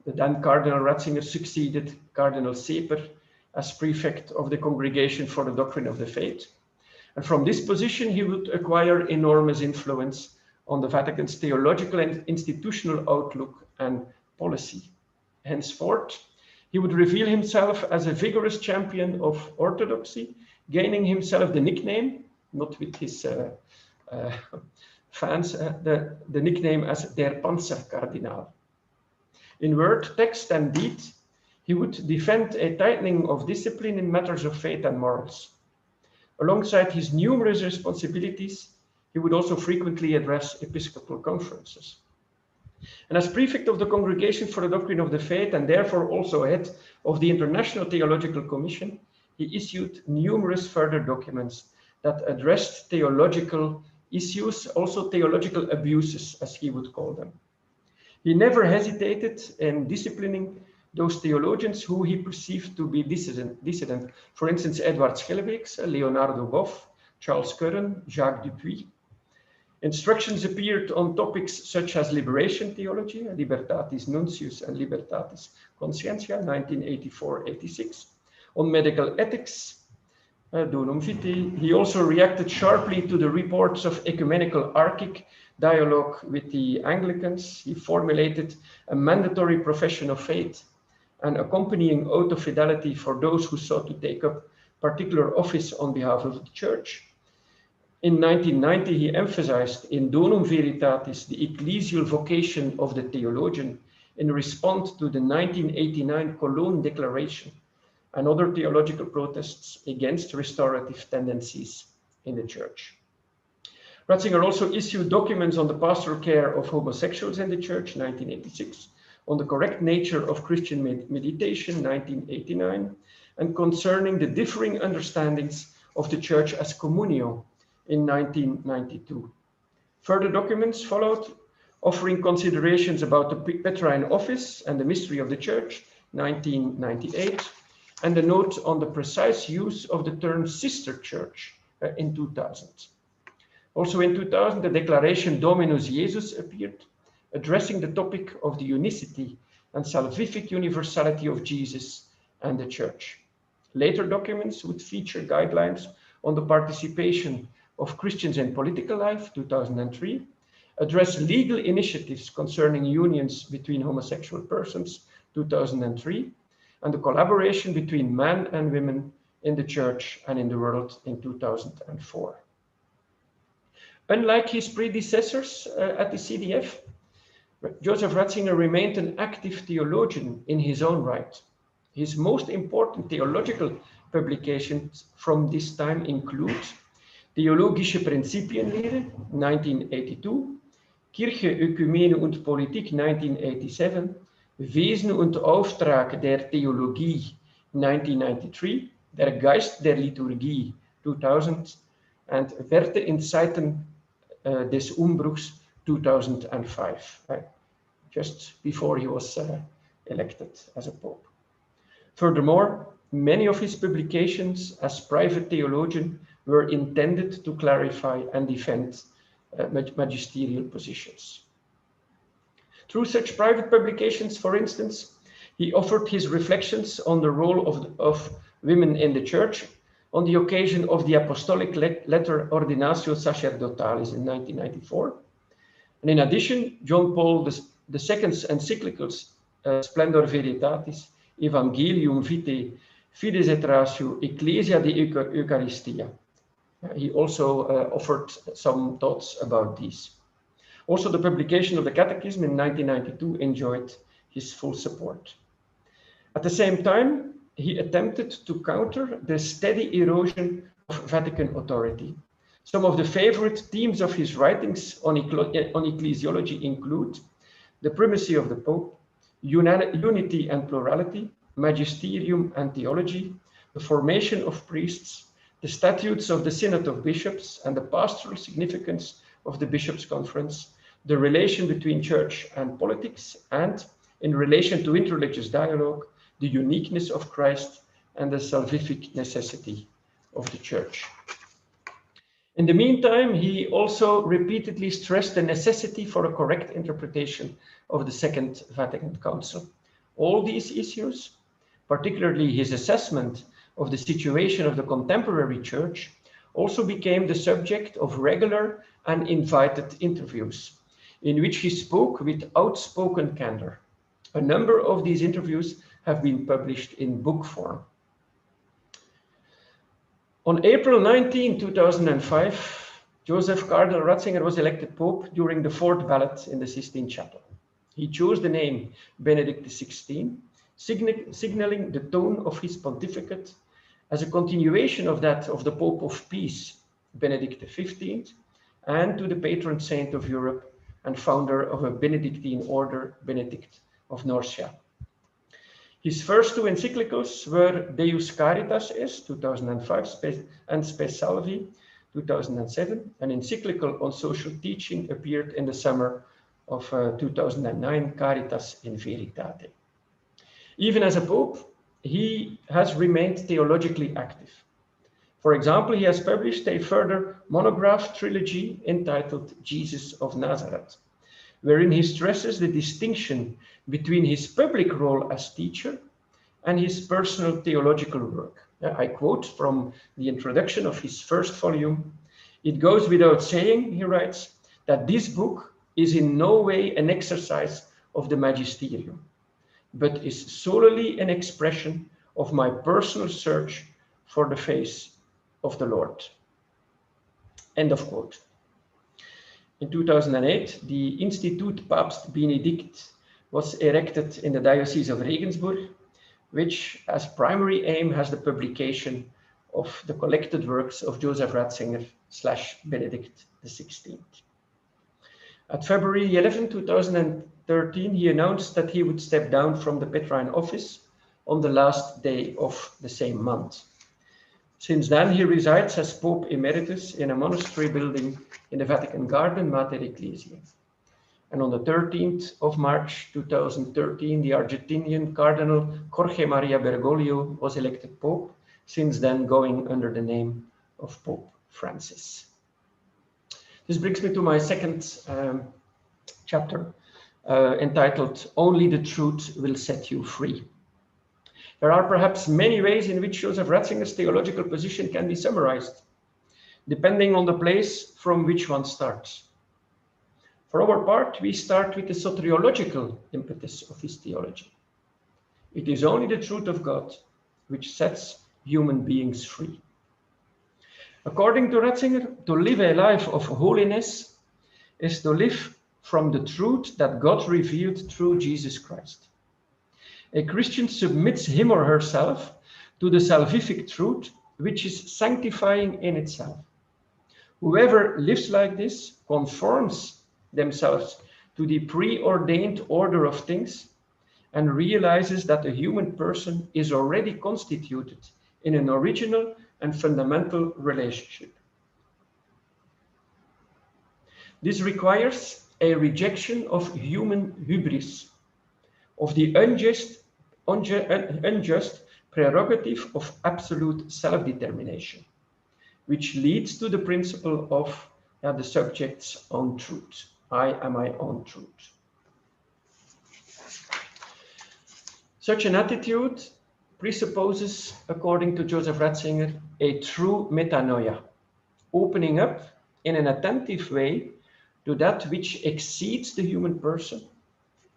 the then Cardinal Ratzinger succeeded Cardinal Seper as prefect of the Congregation for the Doctrine of the Faith. And from this position, he would acquire enormous influence on the Vatican's theological and institutional outlook and policy. Henceforth, he would reveal himself as a vigorous champion of orthodoxy, gaining himself the nickname, not with his fans, the nickname as Der Panzerkardinal. In word, text, and deed, he would defend a tightening of discipline in matters of faith and morals. Alongside his numerous responsibilities, he would also frequently address episcopal conferences. And as prefect of the Congregation for the Doctrine of the Faith, and therefore also head of the International Theological Commission, he issued numerous further documents that addressed theological issues, also theological abuses, as he would call them. He never hesitated in disciplining those theologians who he perceived to be dissident. For instance, Edward Schellebeeks, Leonardo Boff, Charles Curran, Jacques Dupuy. Instructions appeared on topics such as liberation theology, Libertatis Nuncius and Libertatis Conscientia, 1984-86, on medical ethics, Donum Vitae. He also reacted sharply to the reports of ecumenical archic dialogue with the Anglicans. He formulated a mandatory profession of faith and accompanying oath of fidelity for those who sought to take up particular office on behalf of the Church. In 1990, he emphasized in Donum Veritatis the ecclesial vocation of the theologian in response to the 1989 Cologne Declaration and other theological protests against restorative tendencies in the Church. Ratzinger also issued documents on the pastoral care of homosexuals in the Church, 1986, on the correct nature of Christian meditation, 1989, and concerning the differing understandings of the Church as communio, in 1992. Further documents followed, offering considerations about the Petrine office and the mystery of the Church, 1998, and a note on the precise use of the term sister church in 2000. Also in 2000, the declaration Dominus Jesus appeared, addressing the topic of the unicity and salvific universality of Jesus and the Church. Later documents would feature guidelines on the participation of Christians in political life, 2003, address legal initiatives concerning unions between homosexual persons, 2003, and the collaboration between men and women in the Church and in the world in 2004. Unlike his predecessors at the CDF, Joseph Ratzinger remained an active theologian in his own right. His most important theological publications from this time include Theologische Prinzipienlehre, 1982, Kirche, Ökumene und Politik, 1987, Wesen und Auftrag der Theologie, 1993, Der Geist der Liturgie, 2000, and Werte in Zeiten des Umbruchs, 2005, just before he was elected as a pope. Furthermore, many of his publications as private theologian were intended to clarify and defend magisterial positions. Through such private publications, for instance, he offered his reflections on the role of women in the Church on the occasion of the apostolic letter Ordinatio Sacerdotalis in 1994. And in addition, John Paul II's encyclicals Splendor Veritatis, Evangelium Vitae, Fides et Ratio, Ecclesia de Eucharistia. He also offered some thoughts about these. Also, the publication of the Catechism in 1992 enjoyed his full support. At the same time, he attempted to counter the steady erosion of Vatican authority. Some of the favorite themes of his writings on ecclesiology include the primacy of the Pope, unity and plurality, magisterium and theology, the formation of priests, the statutes of the Synod of Bishops and the pastoral significance of the Bishops' Conference, the relation between church and politics, and in relation to interreligious dialogue, the uniqueness of Christ and the salvific necessity of the Church. In the meantime, he also repeatedly stressed the necessity for a correct interpretation of the Second Vatican Council. All these issues, particularly his assessment of the situation of the contemporary Church, also became the subject of regular and invited interviews, in which he spoke with outspoken candor. A number of these interviews have been published in book form. On April 19, 2005, Joseph Cardinal Ratzinger was elected Pope during the fourth ballot in the Sistine Chapel. He chose the name Benedict XVI, signaling the tone of his pontificate as a continuation of that of the Pope of Peace, Benedict XV, and to the patron saint of Europe and founder of a Benedictine order, Benedict of Norcia. His first two encyclicals were Deus Caritas Est, 2005, and Spes Salvi, 2007. An encyclical on social teaching appeared in the summer of 2009, Caritas in Veritate. Even as a pope, he has remained theologically active. For example, he has published a further monograph trilogy entitled Jesus of Nazareth, wherein he stresses the distinction between his public role as teacher and his personal theological work. I quote from the introduction of his first volume: "It goes without saying," he writes, "that this book is in no way an exercise of the magisterium, but is solely an expression of my personal search for the face of the Lord." End of quote. In 2008, the Institut Papst Benedict was erected in the Diocese of Regensburg, which as primary aim has the publication of the collected works of Joseph Ratzinger / Benedict XVI. At February 11, 2013, he announced that he would step down from the Petrine office on the last day of the same month. Since then, he resides as Pope Emeritus in a monastery building in the Vatican Garden, Mater Ecclesiae. And on the 13th of March 2013, the Argentinian Cardinal Jorge Maria Bergoglio was elected Pope, since then going under the name of Pope Francis. This brings me to my second chapter, entitled Only the Truth Will Set You Free. There are perhaps many ways in which Joseph Ratzinger's theological position can be summarized, depending on the place from which one starts. For our part, we start with the soteriological impetus of his theology. It is only the truth of God which sets human beings free. According to Ratzinger, to live a life of holiness is to live from the truth that God revealed through Jesus Christ. A Christian submits him or herself to the salvific truth, which is sanctifying in itself. Whoever lives like this conforms themselves to the preordained order of things and realizes that the human person is already constituted in an original and fundamental relationship. This requires a rejection of human hubris, of the unjust prerogative of absolute self-determination, which leads to the principle of the subject's own truth. I am my own truth. Such an attitude presupposes, according to Joseph Ratzinger, a true metanoia, opening up in an attentive way to that which exceeds the human person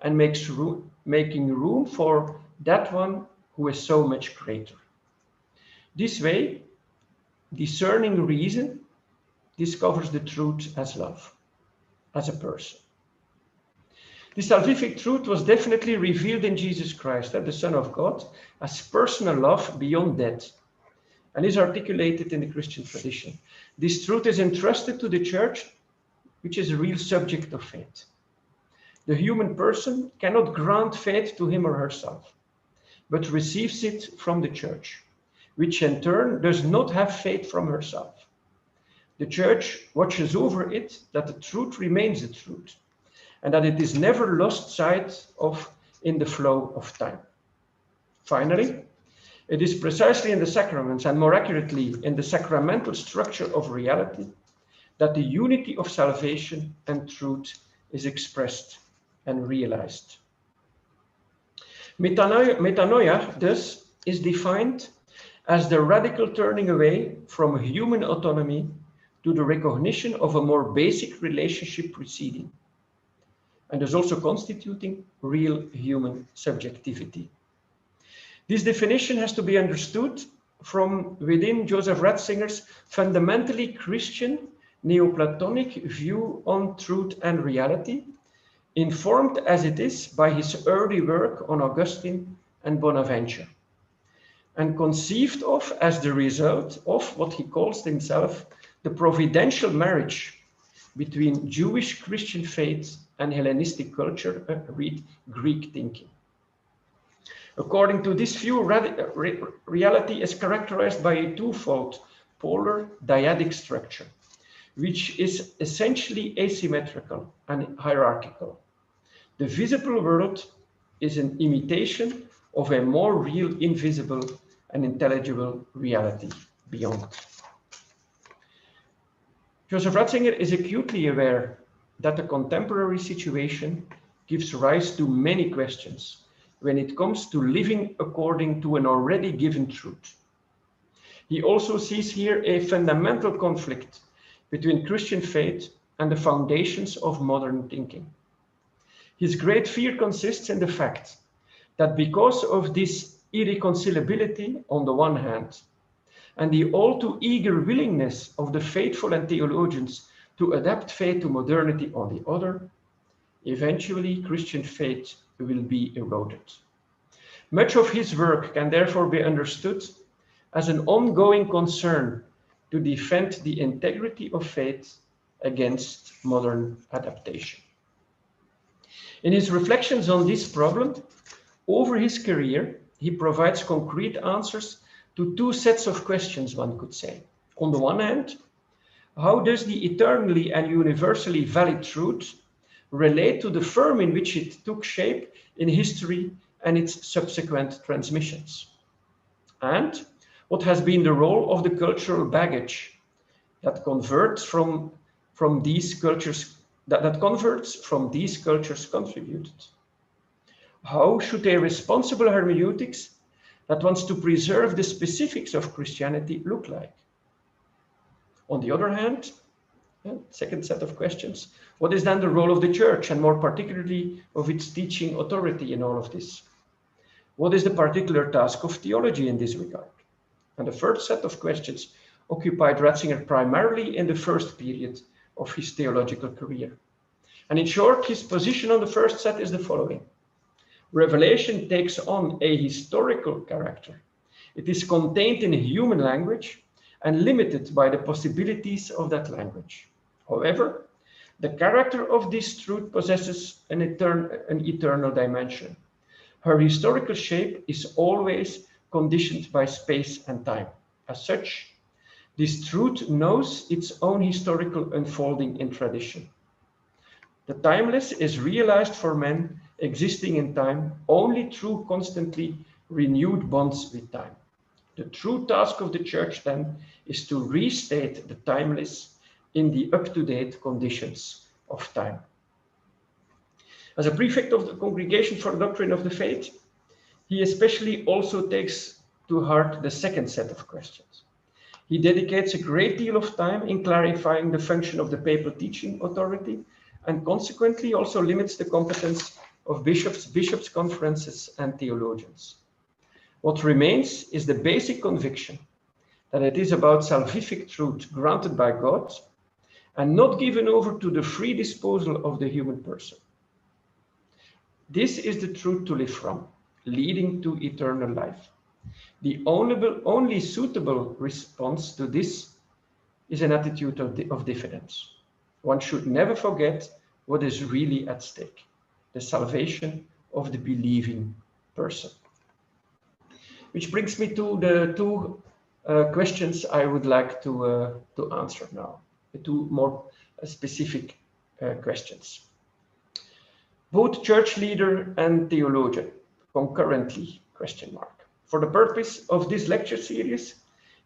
and making room for that one who is so much greater. This way, discerning reason discovers the truth as love, as a person. The salvific truth was definitely revealed in Jesus Christ, the Son of God, as personal love beyond death, and is articulated in the Christian tradition. This truth is entrusted to the Church, which is a real subject of faith. The human person cannot grant faith to him or herself, but receives it from the Church, which in turn does not have faith from herself. The Church watches over it that the truth remains the truth, and that it is never lost sight of in the flow of time. Finally, it is precisely in the sacraments, and more accurately in the sacramental structure of reality, that the unity of salvation and truth is expressed and realized. Metanoia, thus, is defined as the radical turning away from human autonomy to the recognition of a more basic relationship preceding, and is also constituting real human subjectivity. This definition has to be understood from within Joseph Ratzinger's fundamentally Christian Neoplatonic view on truth and reality, informed as it is by his early work on Augustine and Bonaventure, and conceived of as the result of what he calls himself the providential marriage between Jewish Christian faith and Hellenistic culture, read Greek thinking. According to this view, reality is characterized by a twofold polar dyadic structure, which is essentially asymmetrical and hierarchical. The visible world is an imitation of a more real, invisible, and intelligible reality beyond. Joseph Ratzinger is acutely aware that the contemporary situation gives rise to many questions when it comes to living according to an already given truth. He also sees here a fundamental conflict between Christian faith and the foundations of modern thinking. His great fear consists in the fact that because of this irreconcilability on the one hand, and the all too eager willingness of the faithful and theologians to adapt faith to modernity on the other, eventually Christian faith will be eroded. Much of his work can therefore be understood as an ongoing concern to defend the integrity of faith against modern adaptation. In his reflections on this problem, over his career, he provides concrete answers to two sets of questions, one could say. On the one hand, how does the eternally and universally valid truth relate to the form in which it took shape in history and its subsequent transmissions? And what has been the role of the cultural baggage that converts from these cultures contributed? How should a responsible hermeneutics that wants to preserve the specifics of Christianity look like? On the other hand, second set of questions, what is then the role of the church, and more particularly of its teaching authority in all of this? What is the particular task of theology in this regard? And the third set of questions occupied Ratzinger primarily in the first period of his theological career. And in short, his position on the first set is the following. Revelation takes on a historical character. It is contained in human language and limited by the possibilities of that language. However, the character of this truth possesses an eternal dimension. Her historical shape is always conditioned by space and time. As such, this truth knows its own historical unfolding in tradition. The timeless is realized for men existing in time only through constantly renewed bonds with time. The true task of the church then is to restate the timeless in the up-to-date conditions of time. As a prefect of the Congregation for the Doctrine of the Faith, he especially also takes to heart the second set of questions. He dedicates a great deal of time in clarifying the function of the papal teaching authority, and consequently also limits the competence of bishops' conferences and theologians. What remains is the basic conviction that it is about salvific truth granted by God and not given over to the free disposal of the human person. This is the truth to live from, leading to eternal life. The only suitable response to this is an attitude of diffidence. One should never forget what is really at stake, the salvation of the believing person. Which brings me to the two questions I would like to answer now, the two more specific questions. Both church leader and theologian, concurrently, ? For the purpose of this lecture series,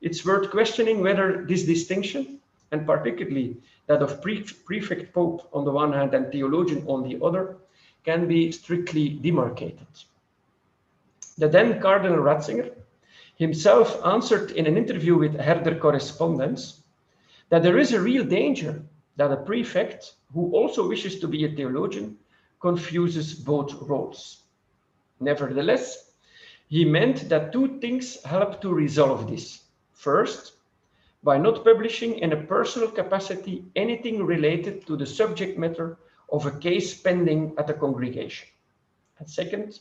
it's worth questioning whether this distinction, and particularly that of prefect pope on the one hand and theologian on the other, can be strictly demarcated. The then Cardinal Ratzinger himself answered in an interview with Herder Correspondence that there is a real danger that a prefect who also wishes to be a theologian confuses both roles. Nevertheless, he meant that two things help to resolve this. First, by not publishing in a personal capacity anything related to the subject matter of a case pending at a congregation. And second,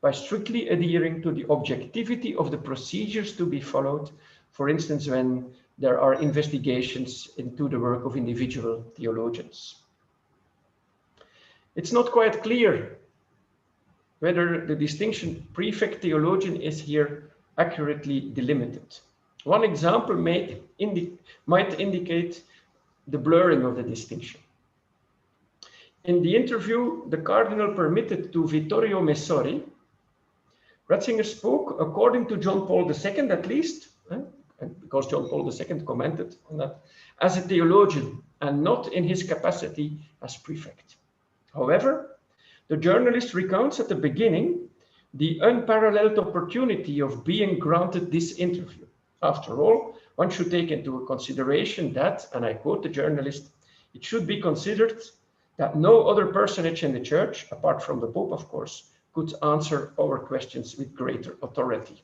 by strictly adhering to the objectivity of the procedures to be followed, for instance, when there are investigations into the work of individual theologians. It's not quite clear whether the distinction prefect theologian is here accurately delimited. One example might indicate the blurring of the distinction. In the interview, the Cardinal permitted to Vittorio Messori, Ratzinger spoke according to John Paul II at least, and because John Paul II commented on that, as a theologian and not in his capacity as prefect. However, the journalist recounts at the beginning the unparalleled opportunity of being granted this interview. After all, one should take into consideration that, and I quote the journalist, it should be considered that no other personage in the church, apart from the Pope, of course, could answer our questions with greater authority.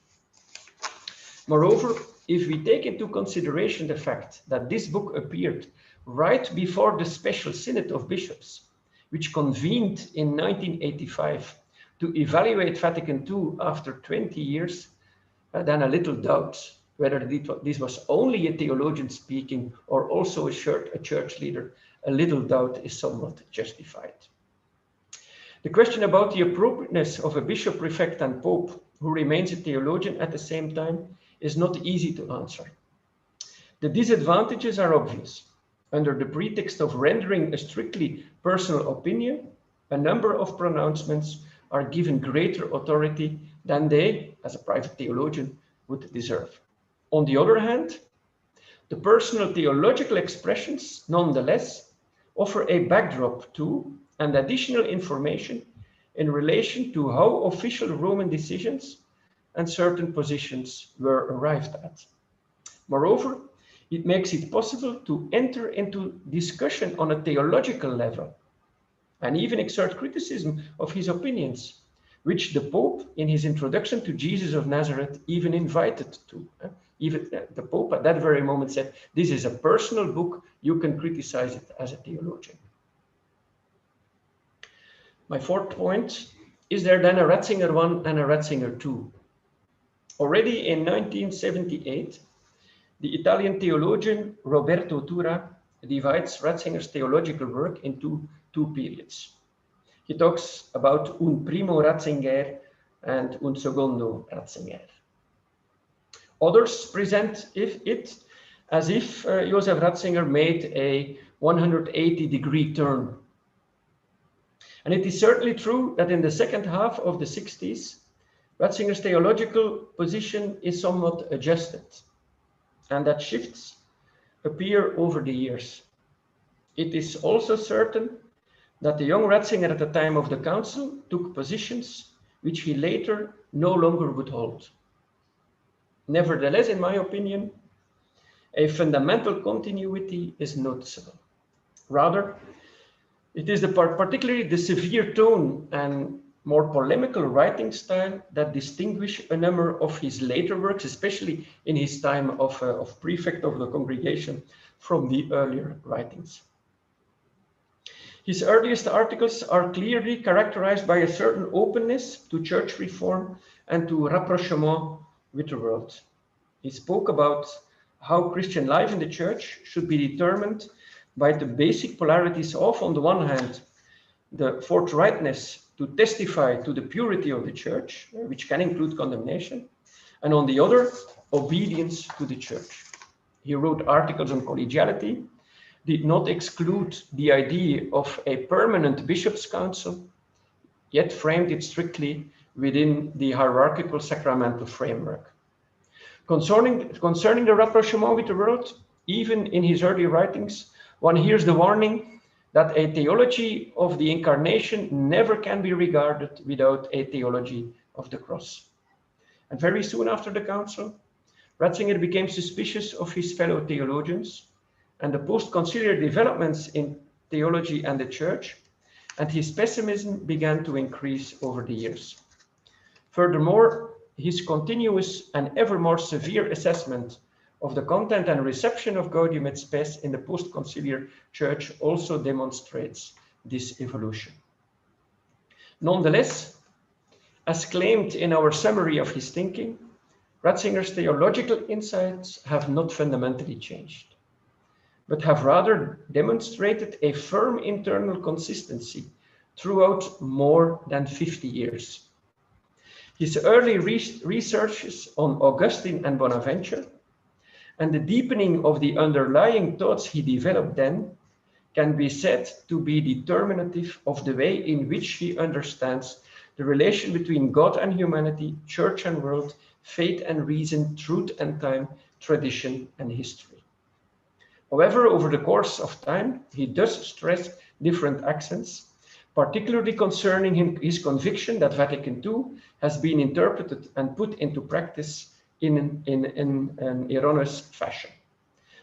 Moreover, if we take into consideration the fact that this book appeared right before the Special Synod of Bishops, which convened in 1985 to evaluate Vatican II after 20 years, then a little doubt whether this was only a theologian speaking or also a church leader, a little doubt is somewhat justified. The question about the appropriateness of a bishop, prefect, and pope who remains a theologian at the same time is not easy to answer. The disadvantages are obvious. Under the pretext of rendering a strictly personal opinion, a number of pronouncements are given greater authority than they, as a private theologian, would deserve. On the other hand, the personal theological expressions, nonetheless, offer a backdrop to and additional information in relation to how official Roman decisions and certain positions were arrived at. Moreover, it makes it possible to enter into discussion on a theological level and even exert criticism of his opinions, which the Pope, in his introduction to Jesus of Nazareth, even invited to. Even the Pope at that very moment said, this is a personal book, you can criticize it as a theologian. My fourth point, is there then a Ratzinger 1 and a Ratzinger 2? Already in 1978, the Italian theologian Roberto Tura divides Ratzinger's theological work into two periods. He talks about un primo Ratzinger and un secondo Ratzinger. Others present it as if Joseph Ratzinger made a 180-degree turn. And it is certainly true that in the second half of the 60s, Ratzinger's theological position is somewhat adjusted, and that shifts appear over the years. It is also certain that the young Ratzinger at the time of the council took positions which he later no longer would hold. Nevertheless, in my opinion, a fundamental continuity is noticeable. Rather, it is particularly the severe tone and more polemical writing style that distinguish a number of his later works, especially in his time of prefect of the congregation, from the earlier writings. His earliest articles are clearly characterized by a certain openness to church reform and to rapprochement with the world. He spoke about how Christian life in the church should be determined by the basic polarities of, on the one hand, the forthrightness to testify to the purity of the church, which can include condemnation, and on the other, obedience to the church. He wrote articles on collegiality, did not exclude the idea of a permanent bishop's council, yet framed it strictly within the hierarchical sacramental framework. Concerning the rapprochement with the world, even in his early writings, one hears the warning that a theology of the incarnation never can be regarded without a theology of the cross. And very soon after the council, Ratzinger became suspicious of his fellow theologians and the post-conciliar developments in theology and the church, and his pessimism began to increase over the years. Furthermore, his continuous and ever more severe assessment of the content and reception of Gaudium et Spes in the post-conciliar church also demonstrates this evolution. Nonetheless, as claimed in our summary of his thinking, Ratzinger's theological insights have not fundamentally changed, but have rather demonstrated a firm internal consistency throughout more than 50 years. His early researches on Augustine and Bonaventure and the deepening of the underlying thoughts he developed then can be said to be determinative of the way in which he understands the relation between God and humanity, church and world, faith and reason, truth and time, tradition and history. However, over the course of time, he does stress different accents, particularly concerning his conviction that Vatican II has been interpreted and put into practice in an erroneous fashion.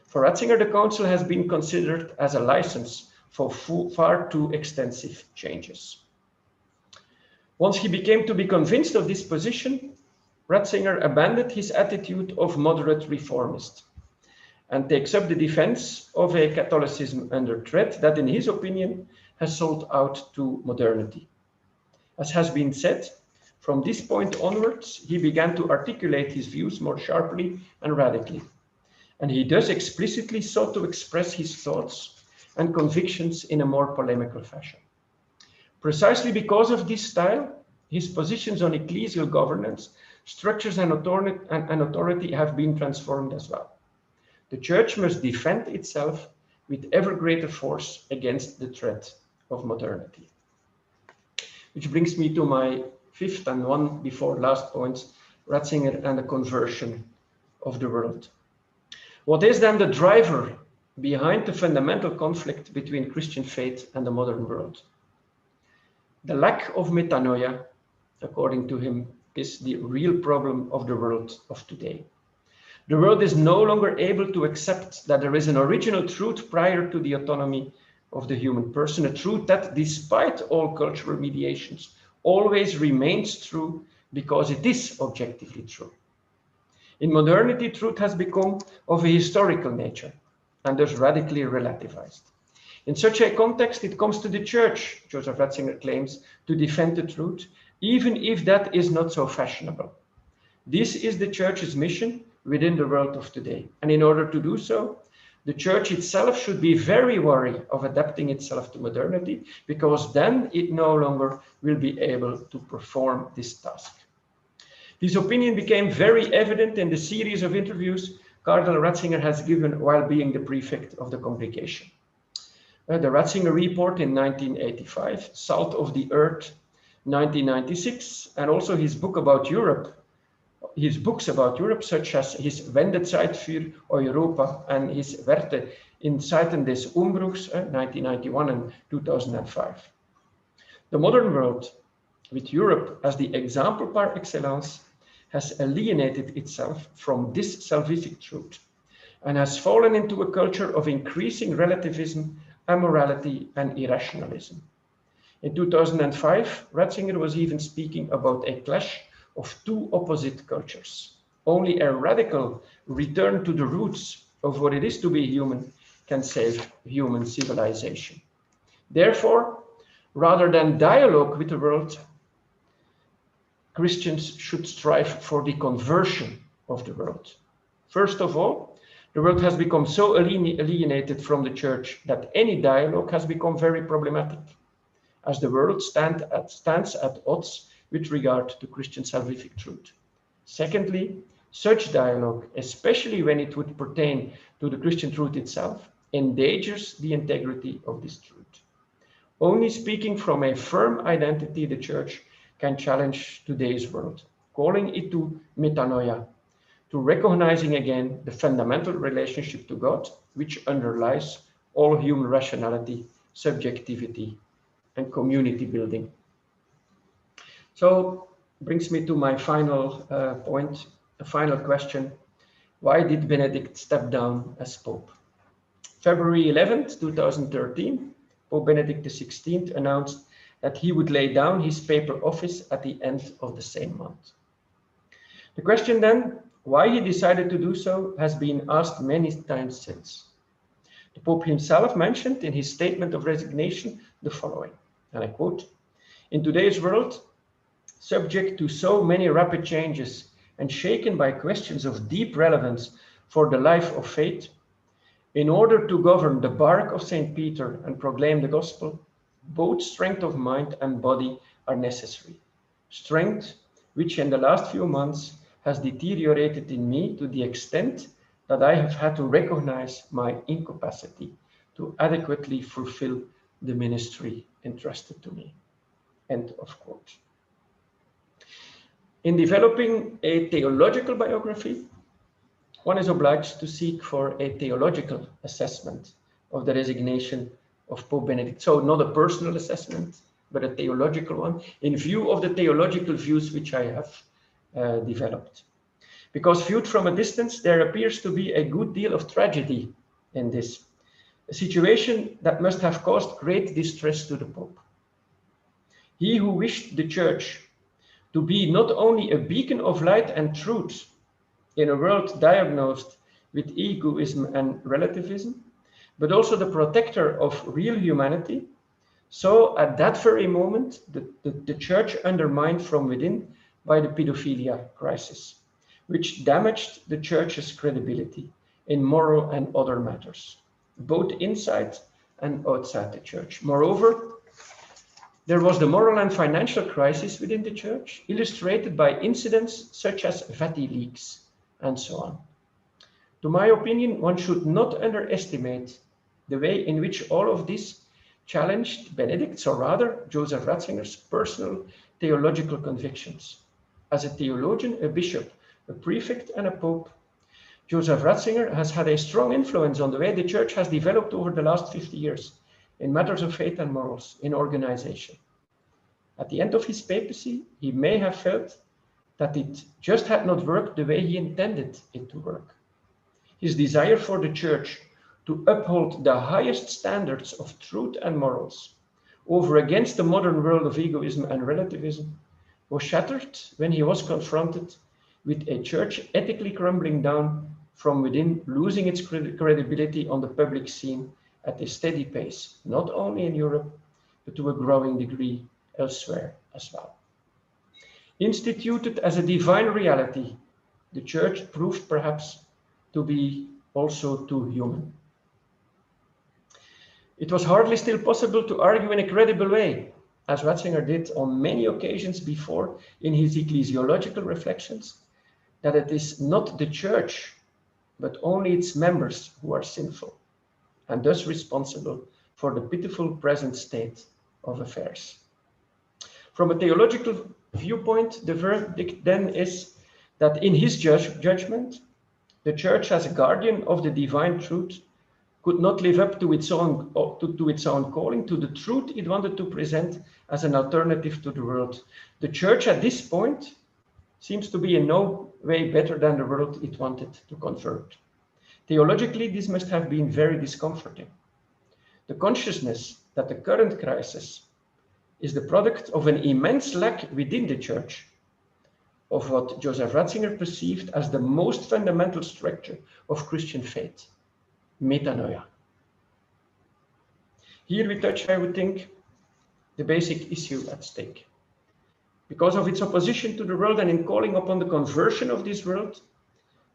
For Ratzinger, the council has been considered as a license for far too extensive changes. Once he became to be convinced of this position, Ratzinger abandoned his attitude of moderate reformist and takes up the defense of a Catholicism under threat that, in his opinion, has sold out to modernity. As has been said, from this point onwards, he began to articulate his views more sharply and radically, and he thus explicitly sought to express his thoughts and convictions in a more polemical fashion. Precisely because of this style, his positions on ecclesial governance structures and authority have been transformed as well. The church must defend itself with ever greater force against the threat of modernity. Which brings me to my fifth and one before last points, Ratzinger and the conversion of the world. What is then the driver behind the fundamental conflict between Christian faith and the modern world? The lack of metanoia, according to him, is the real problem of the world of today. The world is no longer able to accept that there is an original truth prior to the autonomy of the human person, a truth that, despite all cultural mediations, always remains true because it is objectively true. In modernity, truth has become of a historical nature and thus radically relativized. In such a context, it comes to the church, Joseph Ratzinger claims, to defend the truth, even if that is not so fashionable. This is the church's mission within the world of today. And in order to do so, the church itself should be very wary of adapting itself to modernity, because then it no longer will be able to perform this task. This opinion became very evident in the series of interviews Cardinal Ratzinger has given while being the prefect of the congregation. The Ratzinger Report in 1985, Salt of the Earth 1996, and also his book about Europe, his books about Europe, such as his Wendezeit für Europa and his Werte in Zeiten des Umbruchs, 1991 and 2005. The modern world, with Europe as the example par excellence, has alienated itself from this salvific truth and has fallen into a culture of increasing relativism, amorality, and irrationalism. In 2005, Ratzinger was even speaking about a clash of two opposite cultures. Only a radical return to the roots of what it is to be human can save human civilization. Therefore, rather than dialogue with the world, Christians should strive for the conversion of the world. First of all, the world has become so alienated from the church that any dialogue has become very problematic, as the world stands at odds with regard to Christian salvific truth. Secondly, such dialogue, especially when it would pertain to the Christian truth itself, endangers the integrity of this truth. Only speaking from a firm identity, the church can challenge today's world, calling it to metanoia, to recognizing again the fundamental relationship to God, which underlies all human rationality, subjectivity, and community building. So brings me to my final point, the final question. Why did Benedict step down as Pope? February 11th, 2013, Pope Benedict XVI announced that he would lay down his papal office at the end of the same month. The question then, why he decided to do so, has been asked many times since. The Pope himself mentioned in his statement of resignation the following, and I quote, "In today's world, subject to so many rapid changes and shaken by questions of deep relevance for the life of faith, in order to govern the bark of St. Peter and proclaim the gospel, both strength of mind and body are necessary. Strength, which in the last few months has deteriorated in me to the extent that I have had to recognize my incapacity to adequately fulfill the ministry entrusted to me." End of quote. In developing a theological biography, one is obliged to seek for a theological assessment of the resignation of Pope Benedict. So not a personal assessment, but a theological one, in view of the theological views which I have developed. Because viewed from a distance, there appears to be a good deal of tragedy in this, a situation that must have caused great distress to the Pope. He who wished the Church to be not only a beacon of light and truth in a world diagnosed with egoism and relativism, but also the protector of real humanity, so at that very moment, the church undermined from within by the pedophilia crisis, which damaged the church's credibility in moral and other matters, both inside and outside the church. Moreover, There was the moral and financial crisis within the church, illustrated by incidents such as Vati leaks and so on. To my opinion, one should not underestimate the way in which all of this challenged Benedict's, or rather Joseph Ratzinger's, personal theological convictions. As a theologian, a bishop, a prefect, and a pope, Joseph Ratzinger has had a strong influence on the way the church has developed over the last 50 years in matters of faith and morals, in organization. At the end of his papacy, he may have felt that it just had not worked the way he intended it to work. His desire for the church to uphold the highest standards of truth and morals over against the modern world of egoism and relativism was shattered when he was confronted with a church ethically crumbling down from within, losing its credibility on the public scene at a steady pace, not only in Europe, but to a growing degree elsewhere as well. Instituted as a divine reality, the church proved perhaps to be also too human. It was hardly still possible to argue in a credible way, as Ratzinger did on many occasions before in his ecclesiological reflections, that it is not the church, but only its members who are sinful, and thus responsible for the pitiful present state of affairs. From a theological viewpoint, the verdict then is that in his judgment, the church as a guardian of the divine truth could not live up to its own calling, to the truth it wanted to present as an alternative to the world. The church at this point seems to be in no way better than the world it wanted to convert. Theologically, this must have been very discomforting. The consciousness that the current crisis is the product of an immense lack within the church of what Joseph Ratzinger perceived as the most fundamental structure of Christian faith, metanoia. Here we touch, I would think, the basic issue at stake. Because of its opposition to the world and in calling upon the conversion of this world,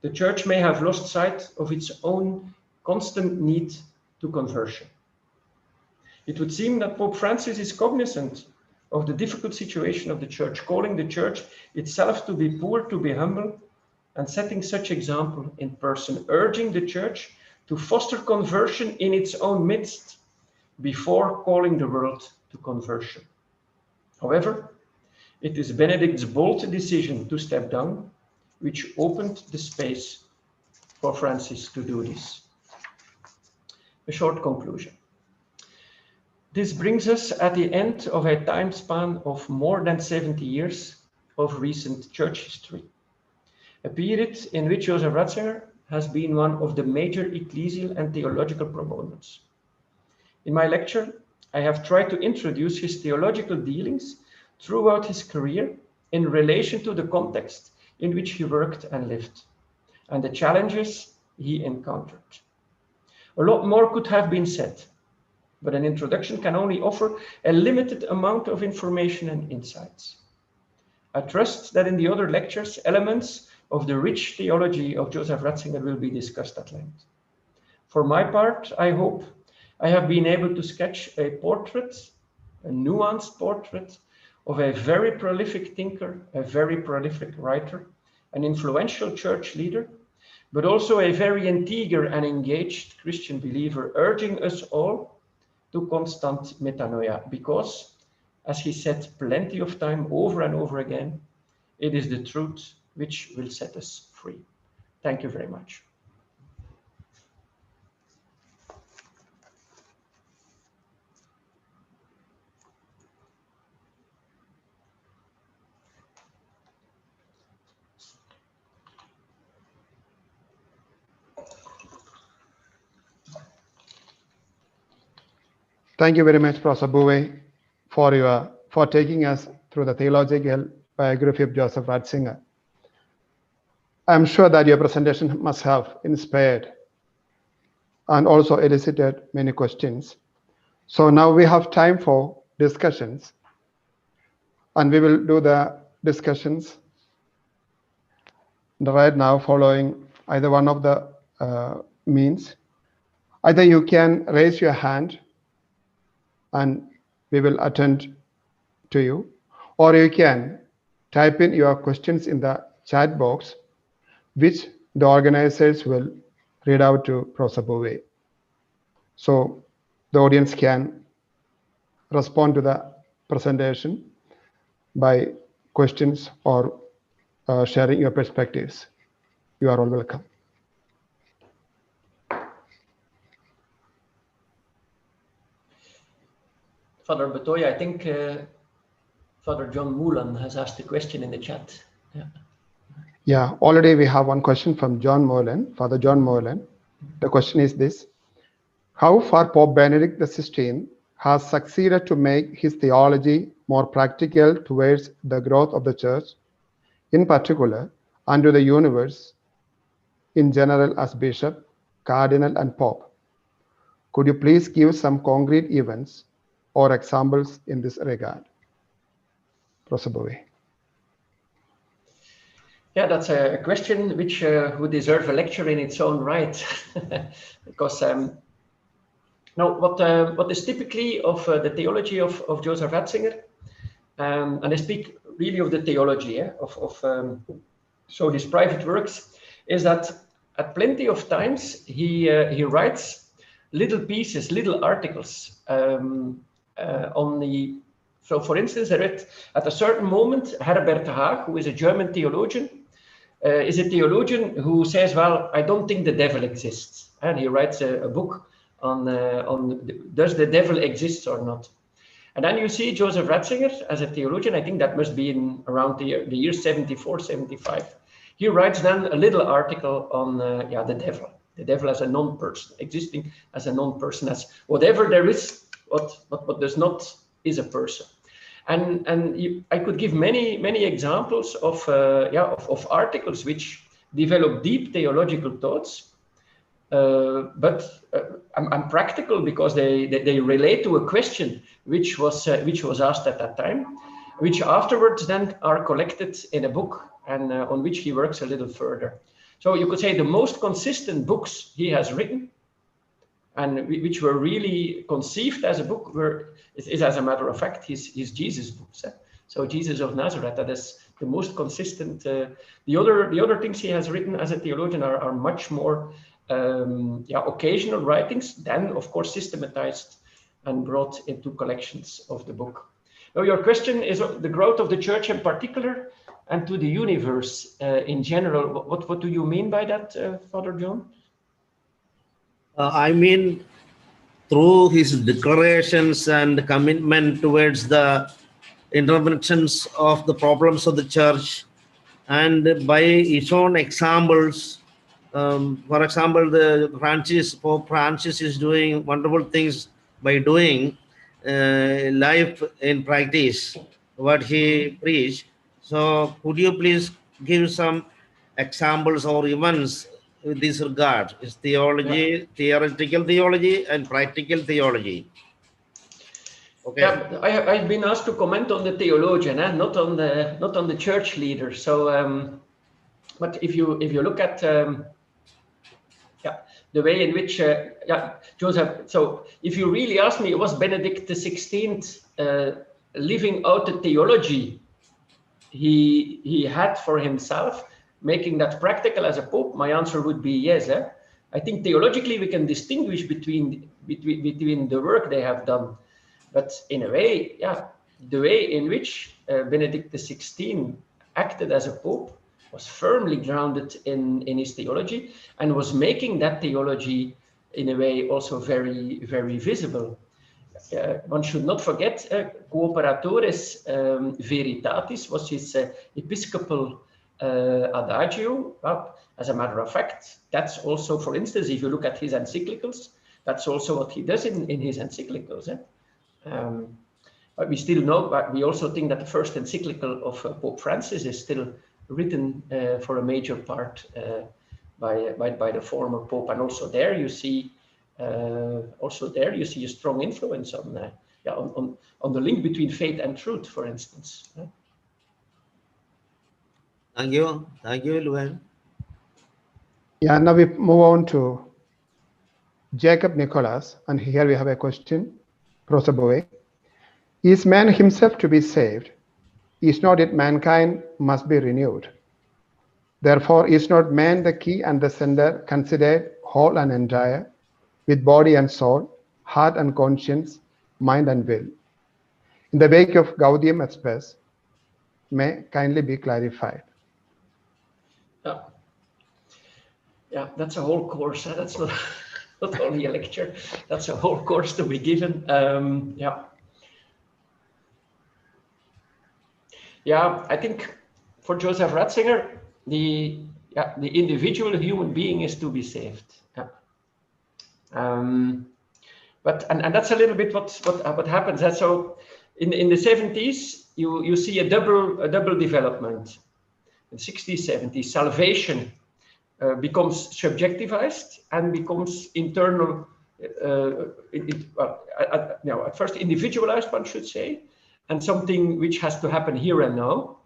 the church may have lost sight of its own constant need to conversion. It would seem that Pope Francis is cognizant of the difficult situation of the church, calling the church itself to be poor, to be humble, and setting such example in person, urging the church to foster conversion in its own midst before calling the world to conversion. However, it is Benedict's bold decision to step down which opened the space for Francis to do this. A short conclusion. This brings us at the end of a time span of more than 70 years of recent church history, a period in which Joseph Ratzinger has been one of the major ecclesial and theological proponents. In my lecture, I have tried to introduce his theological dealings throughout his career in relation to the context in which he worked and lived, and the challenges he encountered. A lot more could have been said, but an introduction can only offer a limited amount of information and insights. I trust that in the other lectures, elements of the rich theology of Joseph Ratzinger will be discussed at length. For my part, I hope I have been able to sketch a portrait, a nuanced portrait, of a very prolific thinker, a very prolific writer, an influential church leader, but also a very integer and engaged Christian believer, urging us all to constant metanoia, because, as he said plenty of time over and over again, it is the truth which will set us free. Thank you very much. Thank you very much, Professor Bouvet, for taking us through the theological biography of Joseph Ratzinger. I'm sure that your presentation must have inspired and also elicited many questions. So now we have time for discussions, and we will do the discussions right now following either one of the means. Either you can raise your hand and we will attend to you, or you can type in your questions in the chat box, which the organizers will read out to Prosabove. So the audience can respond to the presentation by questions or sharing your perspectives. You are all welcome. Father Betoy, I think Father John Moulan has asked a question in the chat. Yeah. Yeah, already we have one question from John Moreland, Father John Moreland. The question is this: how far Pope Benedict XVI has succeeded to make his theology more practical towards the growth of the Church, in particular, and to the universe in general as Bishop, Cardinal, and Pope? Could you please give some concrete events or examples in this regard? Prosabove. Yeah, that's a question which would deserve a lecture in its own right, because now what is typically of the theology of Joseph Ratzinger, and I speak really of the theology of so these private works, is that at plenty of times he writes little pieces, little articles on the. So, for instance, I read at a certain moment Herbert Haag, who is a German theologian, is a theologian who says, well, I don't think the devil exists. And he writes a book on does the devil exist or not? And then you see Joseph Ratzinger as a theologian, I think that must be in around the year 74, 75. He writes then a little article on the devil as a non-person, existing as a non-person, as whatever there is, what does not is a person. And I could give many examples of articles which develop deep theological thoughts, but I'm practical because they relate to a question which was asked at that time, which afterwards then are collected in a book and on which he works a little further. So you could say the most consistent books he has written, and which were really conceived as a book, is as a matter of fact his Jesus books. So Jesus of Nazareth, that is the most consistent. The other things he has written as a theologian are much more occasional writings, then of course systematized and brought into collections of the book. Now your question is the growth of the Church in particular and to the universe in general. What do you mean by that, Father John? I mean, through his declarations and commitment towards the interventions of the problems of the Church, and by his own examples, for example, Pope Francis is doing wonderful things by doing life in practice, what he preached. So could you please give some examples or events with this regard? Is theology, theoretical theology and practical theology. Okay. Yeah, I've been asked to comment on the theologian, not on the church leader. So, but if you look at the way in which Joseph. So, if you really ask me, was Benedict XVI living out the theology he had for himself, making that practical as a pope? My answer would be yes. I think theologically we can distinguish between the work they have done. But in a way, the way in which Benedict XVI acted as a pope was firmly grounded in his theology and was making that theology in a way also very, very visible. One should not forget Cooperatores Veritatis was his Episcopal adagio. Well, as a matter of fact, that's also, for instance, if you look at his encyclicals, that's also what he does in his encyclicals. But we still know, but we also think that the first encyclical of Pope Francis is still written for a major part by the former Pope, and also there you see a strong influence on the link between faith and truth, for instance. Thank you, Luan. Yeah, now we move on to Jacob Nicholas, and here we have a question, Prosabove. Is man himself to be saved? Is not it mankind must be renewed? Therefore, is not man the key and the center, considered whole and entire, with body and soul, heart and conscience, mind and will? In the wake of Gaudium et Spes, may kindly be clarified. Yeah, that's a whole course. Huh? That's not only a lecture. That's a whole course to be given. Yeah, I think for Joseph Ratzinger, the individual human being is to be saved. Yeah. But that's a little bit what happens. So in the 70s, you see a double development. In 60s, 70s, salvation becomes subjectivized and becomes internal. At first individualized, one should say, and something which has to happen here and now.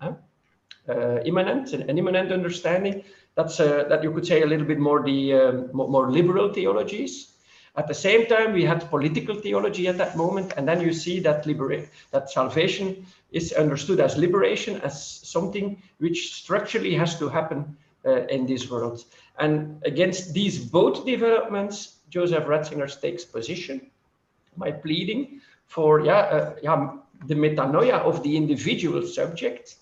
Immanent, an immanent understanding. That's that you could say a little bit more the more liberal theologies. At the same time, we had political theology at that moment, and then you see that that salvation is understood as liberation, as something which structurally has to happen in this world. And against these both developments, Joseph Ratzinger takes position by pleading for the metanoia of the individual subject,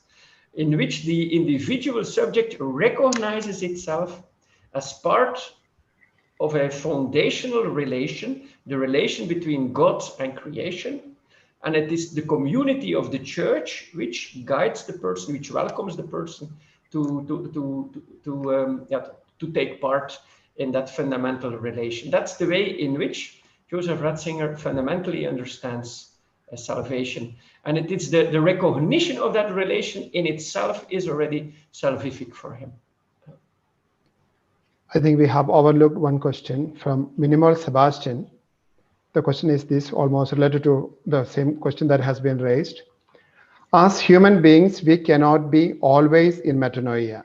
in which the individual subject recognizes itself as part of a foundational relation, the relation between God and creation. And it is the community of the church which guides the person, which welcomes the person to take part in that fundamental relation. That's the way in which Joseph Ratzinger fundamentally understands salvation. And it is the recognition of that relation in itself is already salvific for him. I think we have overlooked one question from Minimal Sebastian. The question is this, almost related to the same question that has been raised. As human beings, we cannot be always in metanoia.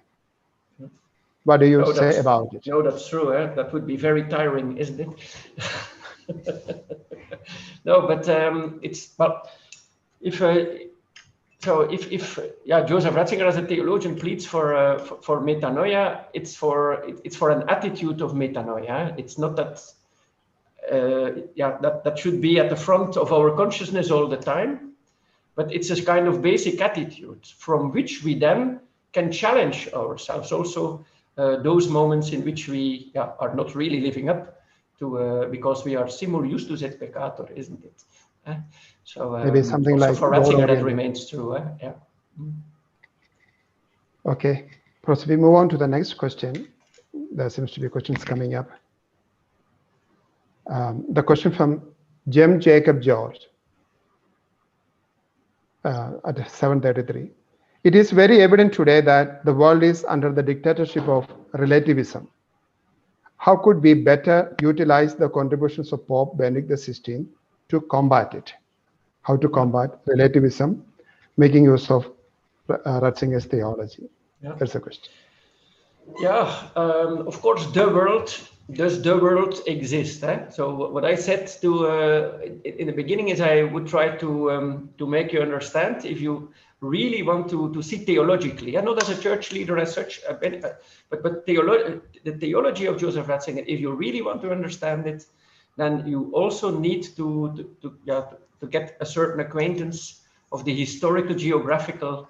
What do you say about it? No, that's true. That would be very tiring, isn't it? No, but it's, well, if Joseph Ratzinger as a theologian pleads for metanoia, it's for an attitude of metanoia. It's not that that should be at the front of our consciousness all the time, but it's a kind of basic attitude from which we then can challenge ourselves. Also, those moments in which we are not really living up to, because we are simul justus et peccator, isn't it? So maybe something like for Ratzinger that remains true. Yeah. Okay, so we move on to the next question. There seems to be questions coming up. The question from Jem Jacob George at 7:33. It is very evident today that the world is under the dictatorship of relativism. How could we better utilize the contributions of Pope Benedict XVI to combat it? How to combat relativism, making use of Ratzinger's theology? Yeah. That's the question. Yeah, of course, does the world exist? So what I said in the beginning is I would try to make you understand, if you really want to see theologically, not as a church leader as such, but the theology of Joseph Ratzinger, if you really want to understand it, then you also need to get a certain acquaintance of the historical, geographical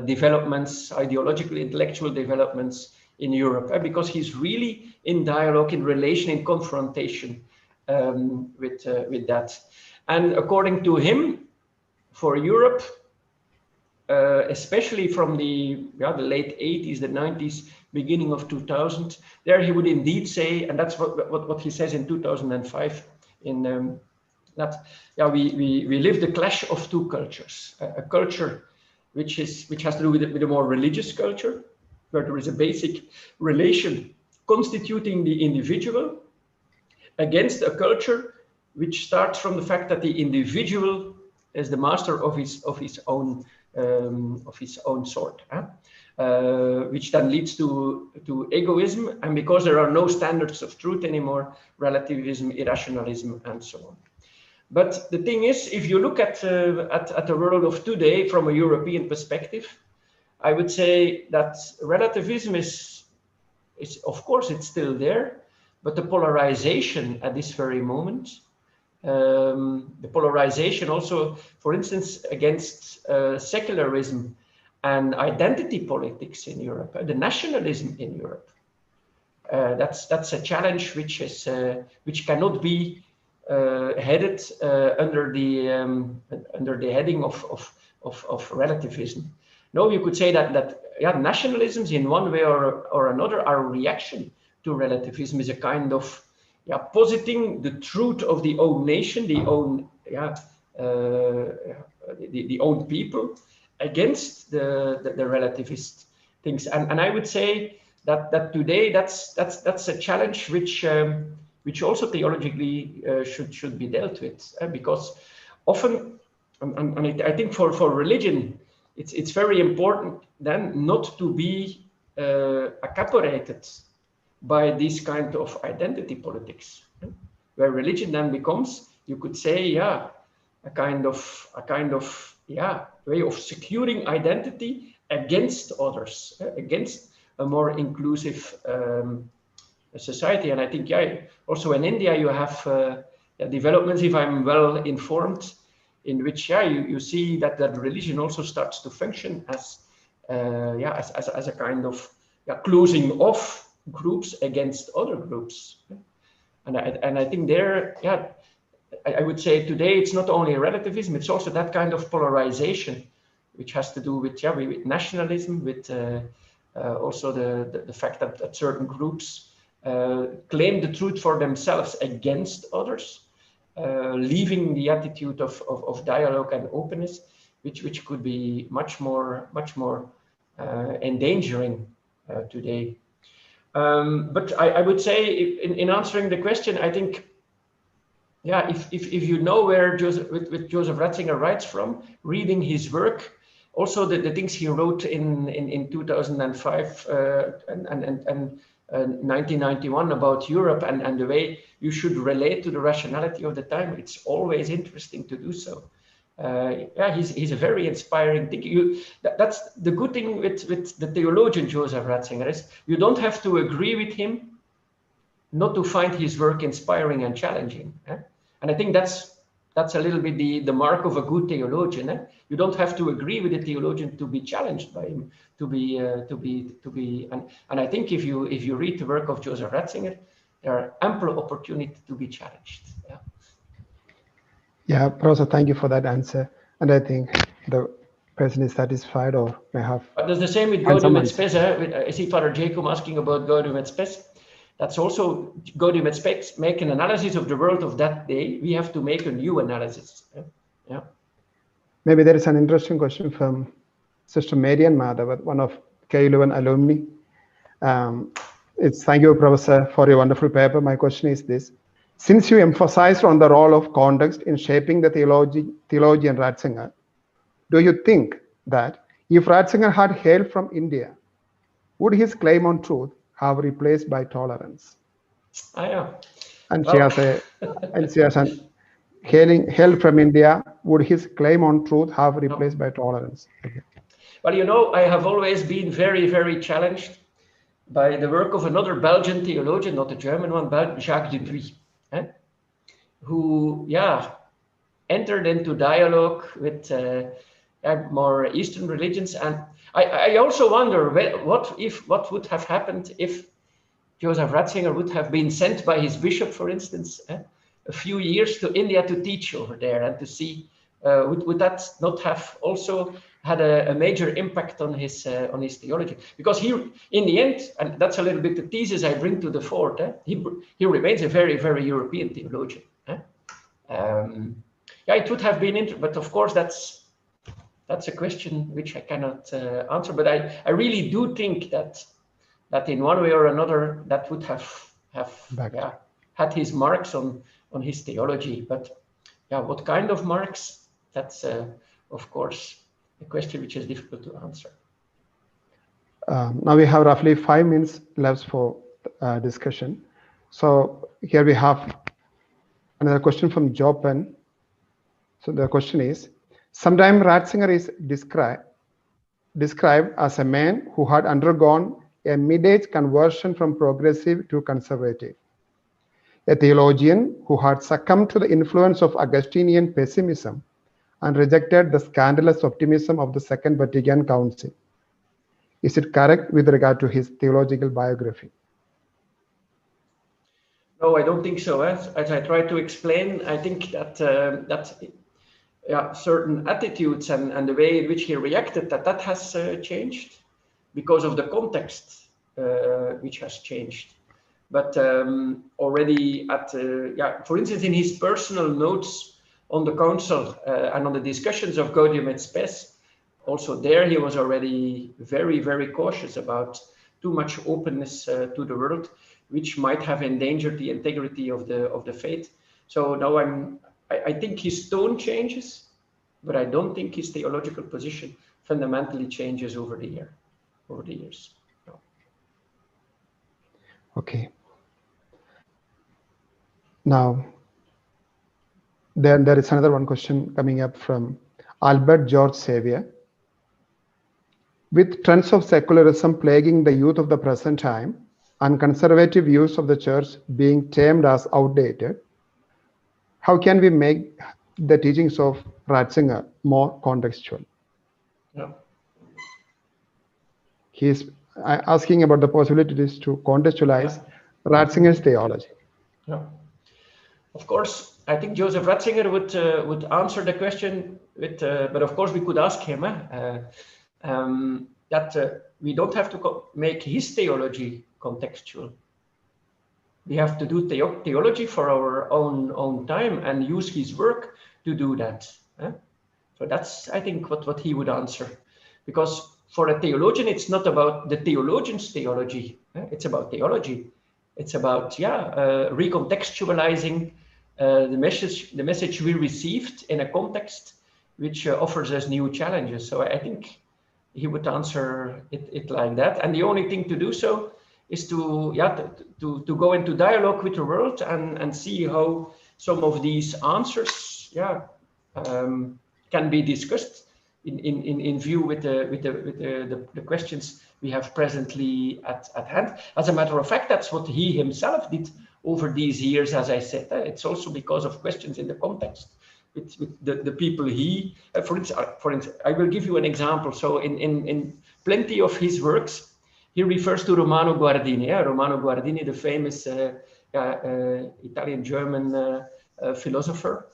developments, ideological, intellectual developments in Europe, because he's really in dialogue, in relation, in confrontation with that. And according to him, for Europe, especially from the late 80s, the 90s, beginning of 2000, there he would indeed say, and that's what he says in 2005, in that we live the clash of two cultures, a culture which has to do with a more religious culture, where there is a basic relation constituting the individual, against a culture which starts from the fact that the individual is the master of his own sort, which then leads to egoism, and because there are no standards of truth anymore, relativism, irrationalism, and so on. But the thing is, if you look at the world of today from a European perspective, I would say that relativism is of course it's still there, but the polarization at this very moment, the polarization also, for instance, against secularism and identity politics in Europe, the nationalism in Europe, that's a challenge which cannot be headed under the heading of relativism. No, you could say that nationalisms in one way or another are a reaction to relativism, is a kind of positing the truth of the own nation, the own the own people against the relativist things. And I would say that today that's a challenge which also theologically should be dealt with, because often, and I think for religion, it's very important then not to be accaparated by this kind of identity politics, where religion then becomes, you could say, a kind of way of securing identity against others, against a more inclusive society. And I think, also in India you have developments, if I'm well informed, in which you see that religion also starts to function as a kind of closing off groups against other groups. And I think there, I would say today it's not only relativism, it's also that kind of polarization, which has to do with nationalism, with also the fact that certain groups claim the truth for themselves against others, leaving the attitude of dialogue and openness, which could be much more endangering today. But I would say, in answering the question, I think, if you know where Joseph Ratzinger writes from, reading his work, also the things he wrote in 2005 and 1991 about Europe and the way you should relate to the rationality of the time, it's always interesting to do so. He's a very inspiring thinker. That's the good thing with the theologian Joseph Ratzinger, is you don't have to agree with him not to find his work inspiring and challenging. And I think that's a little bit the mark of a good theologian. You don't have to agree with the theologian to be challenged by him, to be and I think if you read the work of Joseph Ratzinger, there are ample opportunities to be challenged. Yeah, Professor, thank you for that answer. And I think the person is satisfied or may have. But there's the same with Gaudium et Spes. I see Father Jacob asking about Gaudium et Spes. That's also Gaudium et Spes, make an analysis of the world of that day. We have to make a new analysis. Maybe there is an interesting question from Sister Marian Madhav, one of K11 alumni. Thank you, Professor, for your wonderful paper. My question is this. Since you emphasized on the role of context in shaping the theologian Ratzinger, do you think that if Ratzinger had hailed from India, would his claim on truth have replaced by tolerance? And she has an hailed from India, would his claim on truth have replaced by tolerance? Okay. Well, I have always been very, very challenged by the work of another Belgian theologian, not a German one, but Jacques Dupuy, who entered into dialogue with more Eastern religions. And I also wonder what would have happened if Joseph Ratzinger would have been sent by his bishop, for instance, a few years to India to teach over there and to see would that not have also had a major impact on his theology? Because he, in the end, and that's a little bit the thesis I bring to the fore, he remains a very, very European theologian. It would have been but of course that's a question which I cannot answer. But I really do think that in one way or another that would have had his marks on his theology. But what kind of marks? That's of course a question which is difficult to answer. Now we have roughly 5 minutes left for discussion. So here we have another question from Jopen. So the question is, sometimes Ratzinger is described as a man who had undergone a mid-age conversion from progressive to conservative, a theologian who had succumbed to the influence of Augustinian pessimism and rejected the scandalous optimism of the Second Vatican Council. Is it correct with regard to his theological biography? No, I don't think so. As I tried to explain, I think that certain attitudes and the way in which he reacted, that has changed because of the context, which has changed. But already for instance, in his personal notes on the council and on the discussions of Gaudium et Spes, also there he was already very, very cautious about too much openness to the world, which might have endangered the integrity of the faith. So now I think his tone changes, but I don't think his theological position fundamentally changes over the years. No. Okay. Now, then there is another one question coming up from Albert George Xavier. With trends of secularism plaguing the youth of the present time and conservative views of the church being termed as outdated, how can we make the teachings of Ratzinger more contextual? Yeah. He is asking about the possibilities to contextualize Ratzinger's theology. Yeah. Of course, I think Joseph Ratzinger would answer the question with, but of course we could ask him that we don't have to make his theology contextual. We have to do theology for our own time and use his work to do that. So that's, I think, what he would answer. Because for a theologian, it's not about the theologian's theology. It's about theology. It's about recontextualizing the message we received in a context which offers us new challenges. So I think he would answer it like that. And the only thing to do so is to go into dialogue with the world and see how some of these answers can be discussed in view with the questions we have presently at hand. As a matter of fact, that's what he himself did over these years. As I said, it's also because of questions in the context with the people he, for instance, I will give you an example. So in plenty of his works, he refers to Romano Guardini. Romano Guardini, the famous Italian-German philosopher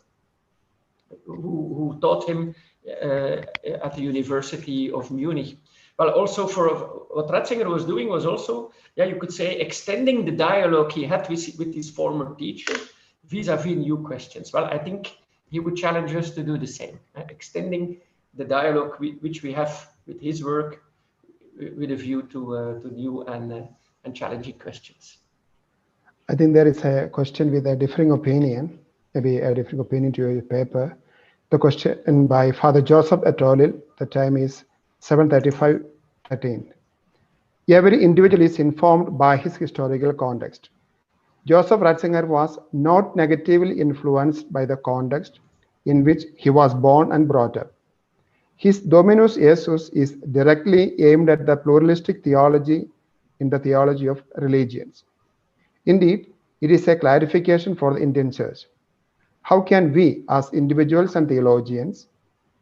who taught him at the University of Munich. Well, also for what Ratzinger was doing was also, you could say, extending the dialogue he had with his former teacher vis-a-vis new questions. Well, I think he would challenge us to do the same, extending the dialogue which we have with his work with a view to new and challenging questions. I think there is a question with a differing opinion, maybe a different opinion to your paper. The question by Father Joseph et al. The time is 7:35:13. Every individual is informed by his historical context. Joseph Ratzinger was not negatively influenced by the context in which he was born and brought up. His Dominus Jesus is directly aimed at the pluralistic theology in the theology of religions. Indeed, it is a clarification for the Indian Church. How can we, as individuals and theologians,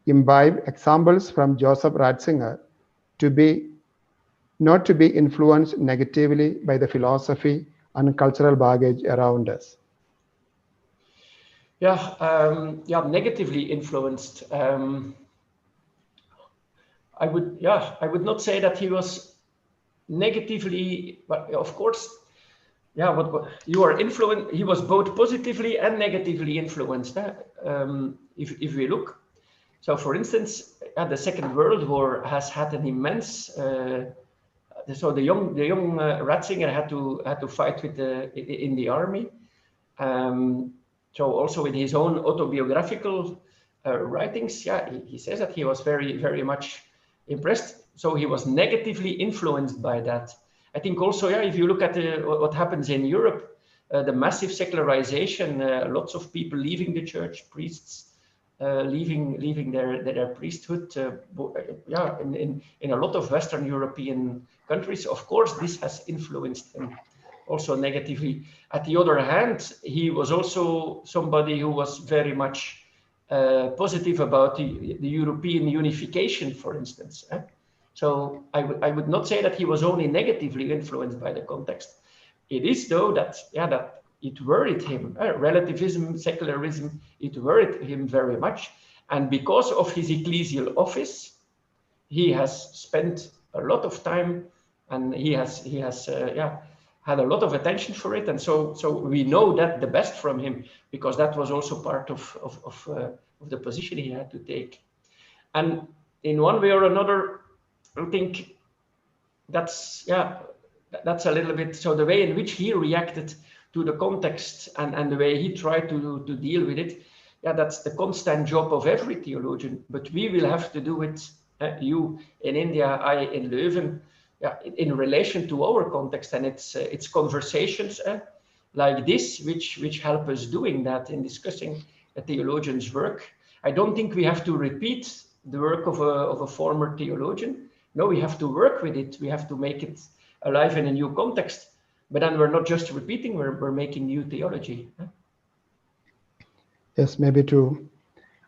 imbibe examples from Joseph Ratzinger not to be influenced negatively by the philosophy and cultural baggage around us? Negatively influenced. I would not say that he was negatively, but of course, what you are influenced. He was both positively and negatively influenced. If we look, so for instance, the Second World War has had an immense. So the young Ratzinger had to fight in the army. So also in his own autobiographical writings, he says that he was very, very much impressed. So he was negatively influenced by that. I think also, if you look at what happens in Europe, the massive secularization, lots of people leaving the church, priests leaving their priesthood. In a lot of Western European countries, of course, this has influenced him also negatively. At the other hand, he was also somebody who was very much positive about the European unification, for instance. So I would not say that he was only negatively influenced by the context. It is though that it worried him. Relativism, secularism, it worried him very much. And because of his ecclesial office, he has spent a lot of time, and he has had a lot of attention for it. And so we know that the best from him, because that was also part of the position he had to take. And in one way or another, I think that's a little bit, so the way in which he reacted to the context and the way he tried to deal with it, that's the constant job of every theologian. But we will have to do it, you in India, I in Leuven, in relation to our context, and it's conversations like this which help us doing that in discussing a theologian's work. I don't think we have to repeat the work of a former theologian. No, we have to work with it. We have to make it alive in a new context. But then we're not just repeating, we're making new theology. Yes, maybe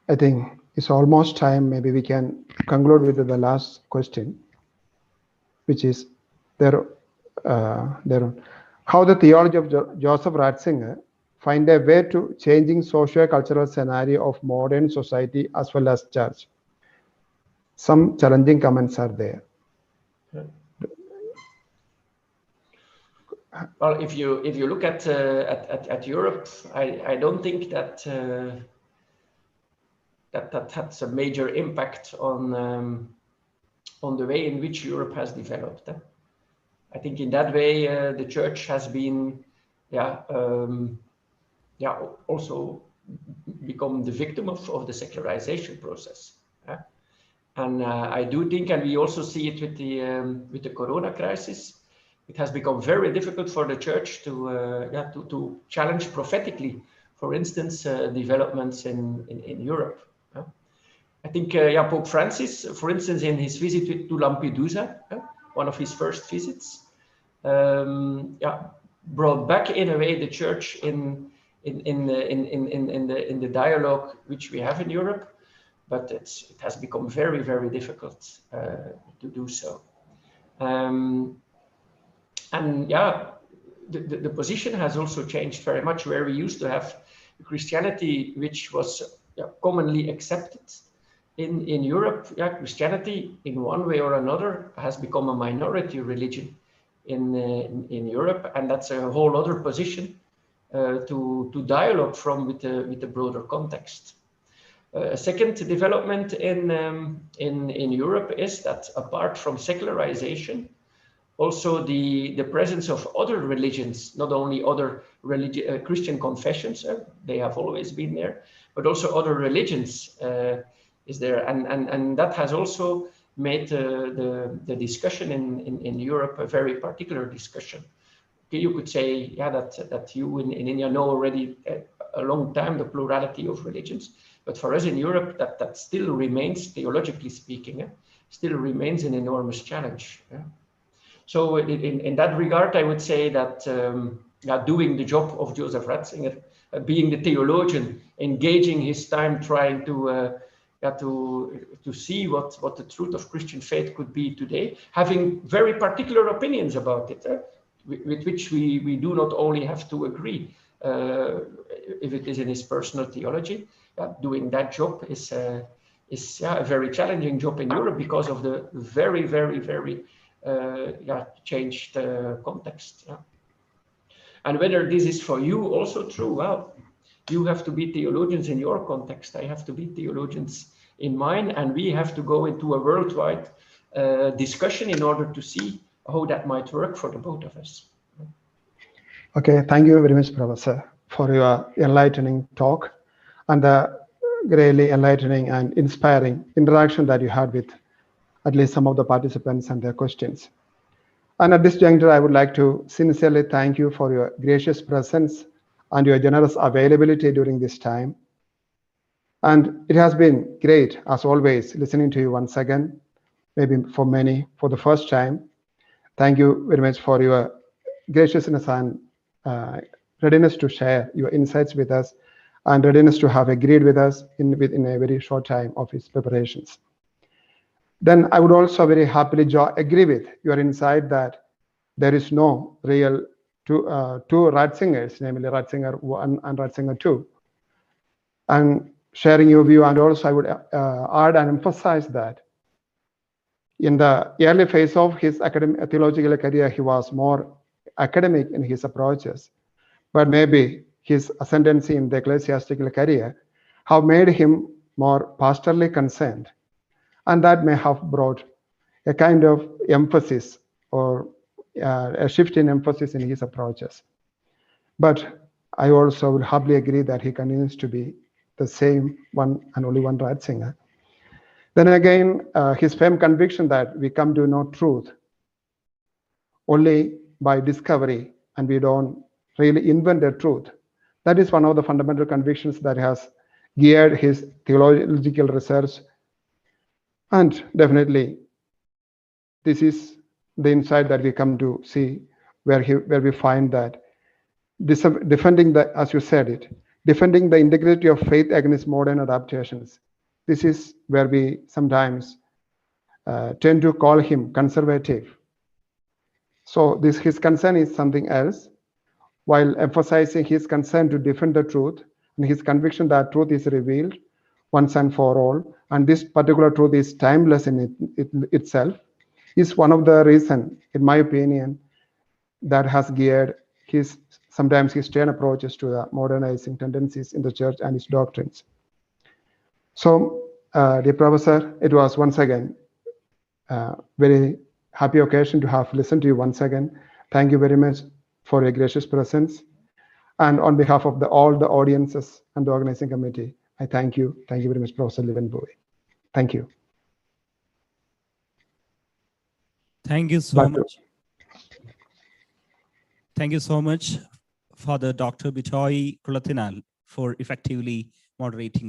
I think it's almost time. Maybe we can conclude with the last question, which is how the theology of Joseph Ratzinger find a way to changing socio-cultural scenario of modern society as well as church. Some challenging comments are there. Well, if you look at Europe, I don't think that has a major impact on the way in which Europe has developed. I think in that way the church has been also become the victim of the secularization process. And I do think, and we also see it with the Corona crisis, it has become very difficult for the church to challenge prophetically, for instance, developments in Europe. I think Pope Francis, for instance, in his visit to Lampedusa, one of his first visits, brought back in a way the church in the dialogue which we have in Europe, but it has become very, very difficult to do so. And the position has also changed very much, where we used to have Christianity which was commonly accepted. In Europe, Christianity in one way or another has become a minority religion in Europe, and that's a whole other position to dialogue from with the broader context. A second development in Europe is that apart from secularization, also the presence of other religions, not only other Christian confessions, they have always been there, but also other religions is there, and that has also made the discussion in Europe a very particular discussion. Okay, you could say, that you in India know already a long time the plurality of religions, but for us in Europe, that still remains, theologically speaking, still remains an enormous challenge. So in that regard, I would say that doing the job of Joseph Ratzinger, being the theologian, engaging his time, trying to see what the truth of Christian faith could be today, having very particular opinions about it, with which we do not only have to agree if it is in his personal theology. Doing that job is a very challenging job in Europe because of the very, very, very changed context. And whether this is for you also true, well, you have to be theologians in your context. I have to be theologians in mine, and we have to go into a worldwide discussion in order to see how that might work for the both of us. Okay, thank you very much, Professor, for your enlightening talk and the really enlightening and inspiring interaction that you had with at least some of the participants and their questions. And at this juncture, I would like to sincerely thank you for your gracious presence and your generous availability during this time. And it has been great, as always, listening to you once again, maybe for many, for the first time. Thank you very much for your graciousness and readiness to share your insights with us, and readiness to have agreed with us within a very short time of his preparations. Then I would also very happily agree with your insight that there is no real two Ratzingers, namely Ratzinger 1 and Ratzinger 2. And sharing your view, and also I would add and emphasize that in the early phase of his academic theological career, he was more academic in his approaches, but maybe his ascendancy in the ecclesiastical career have made him more pastorally concerned, and that may have brought a kind of emphasis or a shift in emphasis in his approaches. But I also would happily agree that he continues to be the same one and only one Ratzinger. Then again, his firm conviction that we come to know truth only by discovery, and we don't really invent the truth. That is one of the fundamental convictions that has geared his theological research. And definitely, this is the insight that we come to see, where we find that defending the, as you said it, defending the integrity of faith against modern adaptations. This is where we sometimes tend to call him conservative. So his concern is something else, while emphasizing his concern to defend the truth and his conviction that truth is revealed once and for all, and this particular truth is timeless in itself, is one of the reasons, in my opinion, that has geared sometimes his stern approaches to the modernizing tendencies in the church and its doctrines. So, dear Professor, it was once again a very happy occasion to have listened to you once again. Thank you very much for your gracious presence. And on behalf of all the audiences and the organizing committee, I thank you. Thank you very much, Professor Levenboy. Thank you. Thank you so much. Thank you so much, Father Dr. Bijoy Kulathinal, for effectively moderating